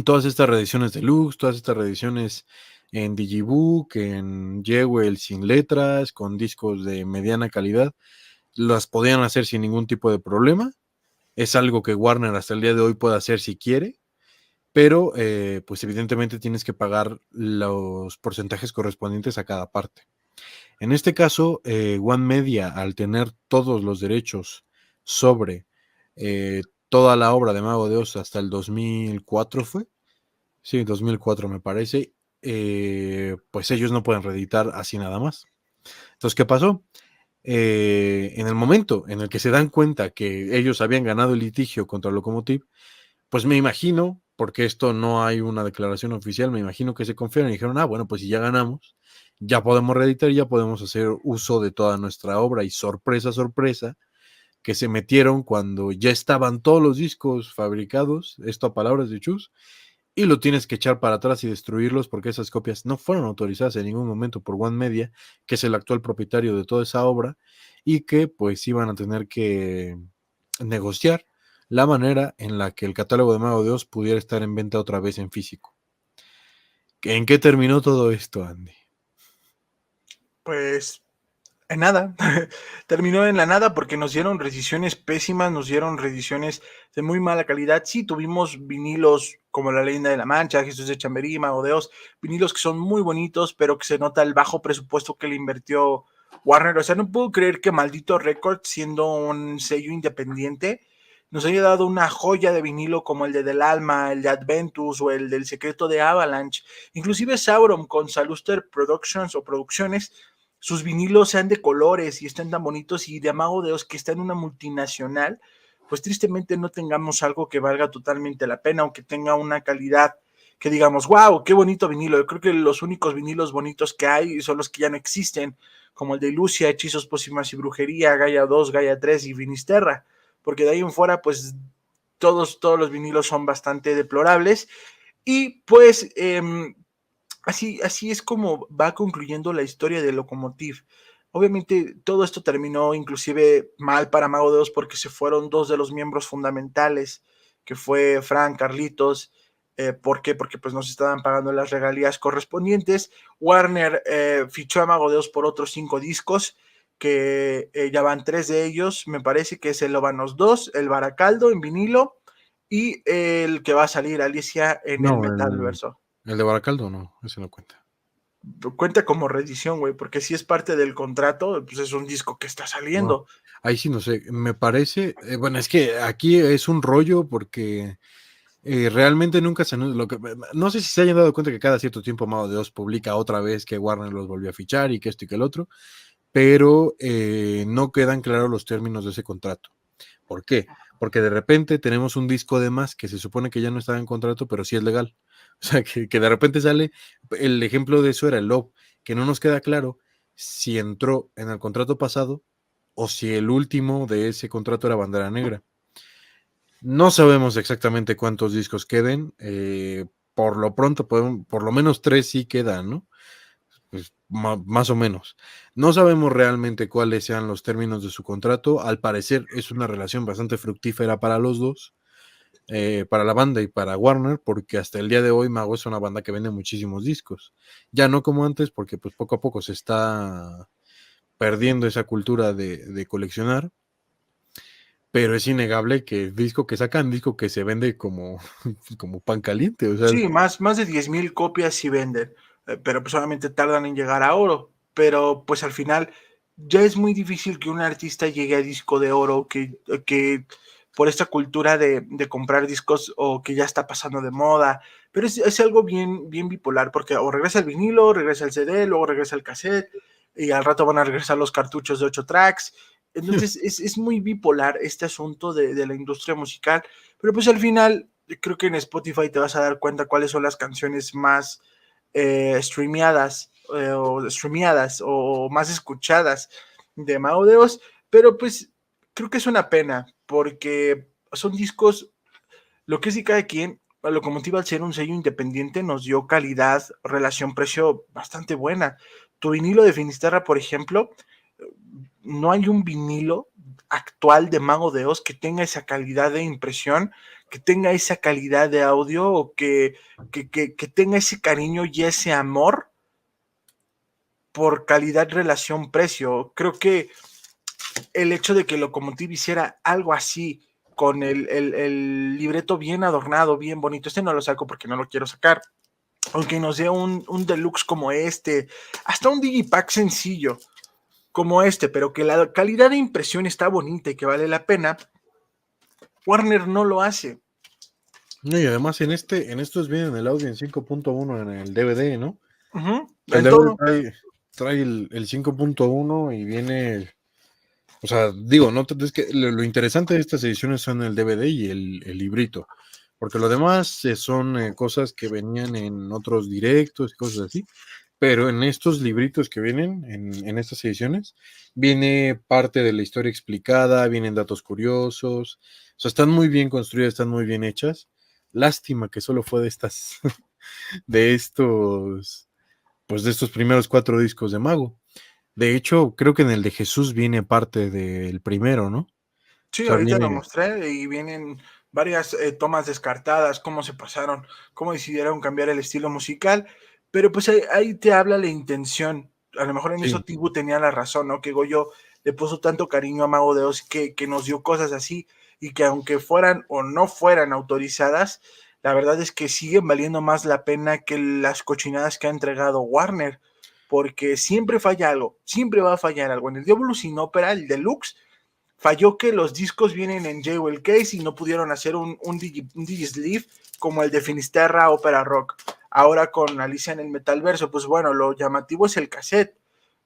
Todas estas reediciones deluxe, todas estas reediciones en Digibook, en Jewel sin letras, con discos de mediana calidad, las podían hacer sin ningún tipo de problema. Es algo que Warner hasta el día de hoy puede hacer si quiere. pero pues evidentemente tienes que pagar los porcentajes correspondientes a cada parte. En este caso, One Media, al tener todos los derechos sobre toda la obra de Mago de Oz hasta el 2004 fue, sí, 2004 me parece, pues ellos no pueden reeditar así nada más. Entonces, ¿qué pasó? En el momento en el que se dan cuenta que ellos habían ganado el litigio contra Locomotive, pues me imagino, porque esto no hay una declaración oficial, me imagino que se confiaron y dijeron, bueno, pues si ya ganamos, ya podemos reeditar, ya podemos hacer uso de toda nuestra obra. Y sorpresa, sorpresa, que se metieron cuando ya estaban todos los discos fabricados, esto a palabras de Chus, y lo tienes que echar para atrás y destruirlos porque esas copias no fueron autorizadas en ningún momento por One Media, que es el actual propietario de toda esa obra, y que pues iban a tener que negociar la manera en la que el catálogo de Mago de Oz pudiera estar en venta otra vez en físico. ¿En qué terminó todo esto, Andy? Pues en nada, terminó en la nada porque nos dieron reediciones pésimas, nos dieron reediciones de muy mala calidad. Sí, tuvimos vinilos como La Leyenda de la Mancha, Jesús de Chamberí, Mago de Oz, vinilos que son muy bonitos, pero que se nota el bajo presupuesto que le invirtió Warner. O sea, no puedo creer que Maldito Records, siendo un sello independiente, nos haya dado una joya de vinilo como el de Del Alma, el de Adventus o el del Secreto de Avalanche. Inclusive Sauron con Saluster Productions o Producciones, sus vinilos sean de colores y estén tan bonitos, y de Mago de Oz, que está en una multinacional, pues tristemente no tengamos algo que valga totalmente la pena, aunque tenga una calidad que digamos, wow, qué bonito vinilo. Yo creo que los únicos vinilos bonitos que hay son los que ya no existen, como el de Lucia, Hechizos, Pócimas y Brujería, Gaia 2, Gaia 3 y Finisterra, porque de ahí en fuera, pues todos los vinilos son bastante deplorables. Y pues así es como va concluyendo la historia de Locomotive. Obviamente todo esto terminó inclusive mal para Mago de Oz porque se fueron dos de los miembros fundamentales, que fue Frank, Carlitos. ¿Por qué? Porque pues nos estaban pagando las regalías correspondientes. Warner fichó a Mago de Oz por otros 5 discos, que ya van 3 de ellos. Me parece que es el Lobanos 2, el Baracaldo en vinilo y el que va a salir, Alicia, en el No, Metalverso. el de Baracaldo no, ese no cuenta. Cuenta como reedición, güey, porque si es parte del contrato, pues es un disco que está Wow. saliendo. Ahí sí no sé, me parece, bueno, es que aquí es un rollo porque realmente nunca se lo que no sé si se hayan dado cuenta que cada cierto tiempo Mago de Oz publica otra vez que Warner los volvió a fichar y que esto y que el otro, pero no quedan claros los términos de ese contrato. ¿Por qué? Porque de repente tenemos un disco de más que se supone que ya no estaba en contrato, pero sí es legal. O sea, que de repente sale, el ejemplo de eso era el Love, que no nos queda claro si entró en el contrato pasado o si el último de ese contrato era Bandera Negra. No sabemos exactamente cuántos discos queden. Por lo pronto, por lo menos 3 sí quedan, ¿no? Pues, más o menos. No sabemos realmente cuáles sean los términos de su contrato. Al parecer es una relación bastante fructífera para los dos, para la banda y para Warner, porque hasta el día de hoy Mago es una banda que vende muchísimos discos. Ya no como antes, porque pues poco a poco se está perdiendo esa cultura de coleccionar, pero es innegable que el disco que sacan, disco que se vende como, como pan caliente, o sea, Sí, más de 10,000 copias sí venden, pero pues obviamente tardan en llegar a oro. Pero pues al final ya es muy difícil que un artista llegue a disco de oro, que por esta cultura de comprar discos o que ya está pasando de moda. Pero es algo bien bipolar, porque o regresa el vinilo, regresa el CD, luego regresa el cassette, y al rato van a regresar los cartuchos de 8 tracks. Entonces es muy bipolar este asunto de la industria musical, pero pues al final creo que en Spotify te vas a dar cuenta cuáles son las canciones más streameadas o más escuchadas de Mago de Oz, pero pues creo que es una pena porque son discos, lo que sí cada quien, Locomotiva al ser un sello independiente nos dio calidad, relación-precio bastante buena. Tu vinilo de Finisterra, por ejemplo, no hay un vinilo actual de Mago de Oz que tenga esa calidad de impresión, que tenga esa calidad de audio, o que tenga ese cariño y ese amor por calidad, relación, precio. Creo que el hecho de que Locomotive hiciera algo así con el libreto bien adornado, bien bonito. Este no lo saco porque no lo quiero sacar. Aunque nos dé un deluxe como este, hasta un digipack sencillo como este, pero que la calidad de impresión está bonita y que vale la pena, Warner no lo hace. No, y además en estos vienen el audio en 5.1 en el DVD, ¿no? El En DVD todo. trae el 5.1 y viene, o sea, digo, no, es que lo interesante de estas ediciones son el DVD y el librito, porque lo demás son cosas que venían en otros directos y cosas así, pero en estos libritos que vienen, en estas ediciones, viene parte de la historia explicada, vienen datos curiosos, o sea, están muy bien construidas, están muy bien hechas. Lástima que solo fue de estas, de estos, pues de estos primeros 4 discos de Mago. De hecho, creo que en el de Jesús viene parte del primero, ¿no? O Sí, sea, ahorita lo viene, mostré y vienen varias tomas descartadas, cómo se pasaron, cómo decidieron cambiar el estilo musical, pero pues ahí te habla la intención. A lo mejor en eso sí, Tibu tenía la razón, ¿no? Que Goyo le puso tanto cariño a Mago de Oz que nos dio cosas así y que aunque fueran o no fueran autorizadas, la verdad es que siguen valiendo más la pena que las cochinadas que ha entregado Warner, porque siempre falla algo, siempre va a fallar algo. En el Diablo sin Ópera, el Deluxe, falló que los discos vienen en Jewel Case y no pudieron hacer un Digisleeve como el de Finisterra Opera Rock. Ahora con Alicia en el Metalverso, pues bueno, lo llamativo es el cassette,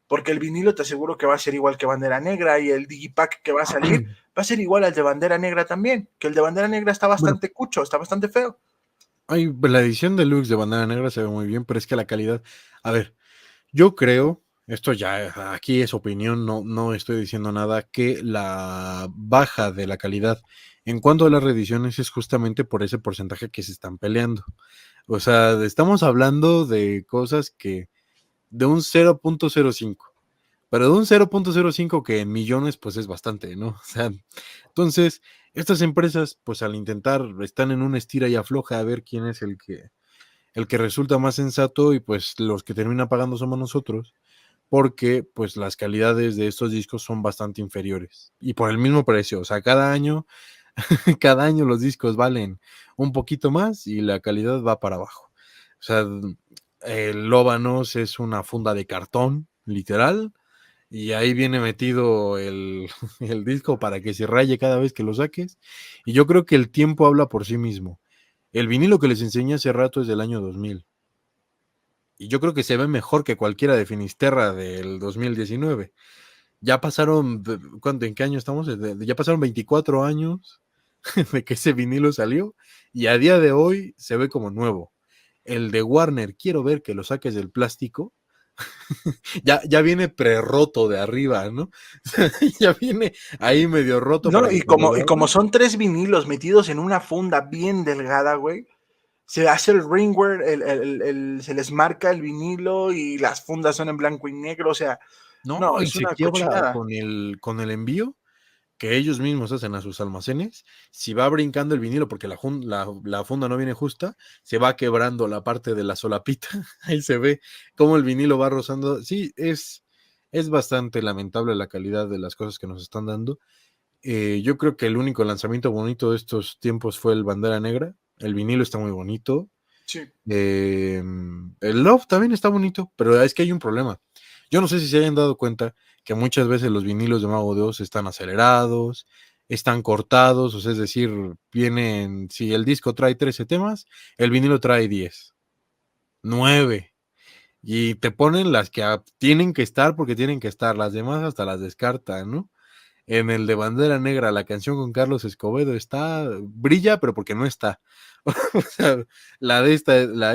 porque el vinilo te aseguro que va a ser igual que Bandera Negra y el Digipack que va a salir va a ser igual al de Bandera Negra también, que el de Bandera Negra está bueno, bastante cucho, está bastante feo. la edición deluxe de Bandera Negra se ve muy bien, pero es que la calidad, a ver, yo creo, esto ya aquí es opinión, no estoy diciendo nada, que la baja de la calidad en cuanto a las reediciones es justamente por ese porcentaje que se están peleando. O sea, estamos hablando de cosas que de un 0.05, pero de un 0.05 que en millones pues es bastante, ¿no? O sea, entonces estas empresas pues al intentar están en una estira y afloja a ver quién es el que resulta más sensato y pues los que terminan pagando somos nosotros porque pues las calidades de estos discos son bastante inferiores y por el mismo precio, o sea, cada año cada año los discos valen un poquito más y la calidad va para abajo. O sea, el Lóbanos es una funda de cartón, literal, y ahí viene metido el disco para que se raye cada vez que lo saques. Y yo creo que el tiempo habla por sí mismo. El vinilo que les enseñé hace rato es del año 2000. Y yo creo que se ve mejor que cualquiera de Finisterra del 2019. Ya pasaron, ¿cuánto, en qué año estamos? Ya pasaron 24 años de que ese vinilo salió y a día de hoy se ve como nuevo. El de Warner, quiero ver que lo saques del plástico. Ya viene pre-roto de arriba, ¿no? Ya viene ahí medio roto No, para que cuando lo y como abras. son 3 vinilos metidos en una funda bien delgada, güey, se hace el ringwear, se les marca el vinilo y las fundas son en blanco y negro, o sea, no, No, y es se una quiebra cochinada. con el envío que ellos mismos hacen a sus almacenes. Si va brincando el vinilo porque la funda no viene justa, se va quebrando la parte de la solapita. Ahí se ve cómo el vinilo va rozando. Sí, es bastante lamentable la calidad de las cosas que nos están dando. Yo creo que el único lanzamiento bonito de estos tiempos fue el Bandera Negra. El vinilo está muy bonito. Sí. El Love también está bonito, pero es que hay un problema. Yo no sé si se hayan dado cuenta que muchas veces los vinilos de Mago de Oz están acelerados, están cortados, o sea, es decir, vienen, si el disco trae 13 temas, el vinilo trae 10, 9, y te ponen las que tienen que estar porque tienen que estar, las demás hasta las descartan, ¿no? En el de Bandera Negra, la canción con Carlos Escobedo brilla, pero porque no está. O sea,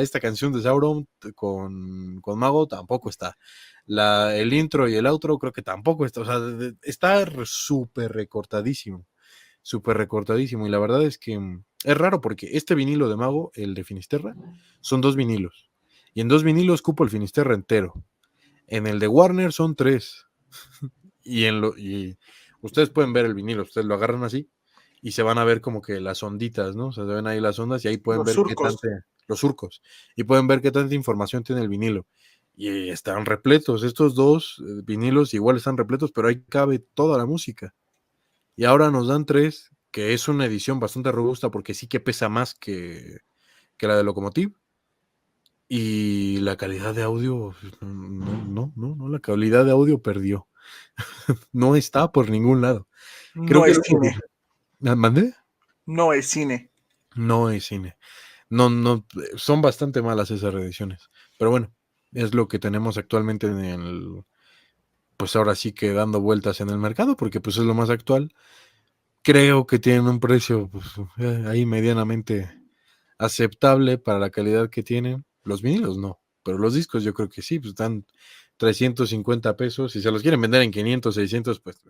esta canción de Sauron con Mago tampoco está. El intro y el outro creo que tampoco está. O sea, está súper recortadísimo. Y la verdad es que es raro porque este vinilo de Mago, el de Finisterra, son 2 vinilos. Y en 2 vinilos cupo el Finisterra entero. En el de Warner son 3. Y ustedes pueden ver el vinilo, ustedes lo agarran así y se van a ver como que las onditas, ¿no? O sea, se ven ahí las ondas y ahí pueden Los ver qué surcos. tanta, los surcos, y pueden ver qué tanta información tiene el vinilo. Y están repletos, estos dos vinilos igual están repletos, pero ahí cabe toda la música. Y ahora nos dan 3. que es una edición bastante robusta porque sí que pesa más que la de Locomotive. Y la calidad de audio, no, la calidad de audio perdió. No está por ningún lado. Creo No que es el cine, único ¿Mandé? no es cine. No es cine. No, son bastante malas esas reediciones. Pero bueno, es lo que tenemos actualmente en el, pues ahora sí que dando vueltas en el mercado, porque pues es lo más actual. Creo que tienen un precio pues, ahí medianamente aceptable para la calidad que tienen. Los vinilos no, pero los discos yo creo que sí, pues están 350 pesos. Si se los quieren vender en 500, 600, pues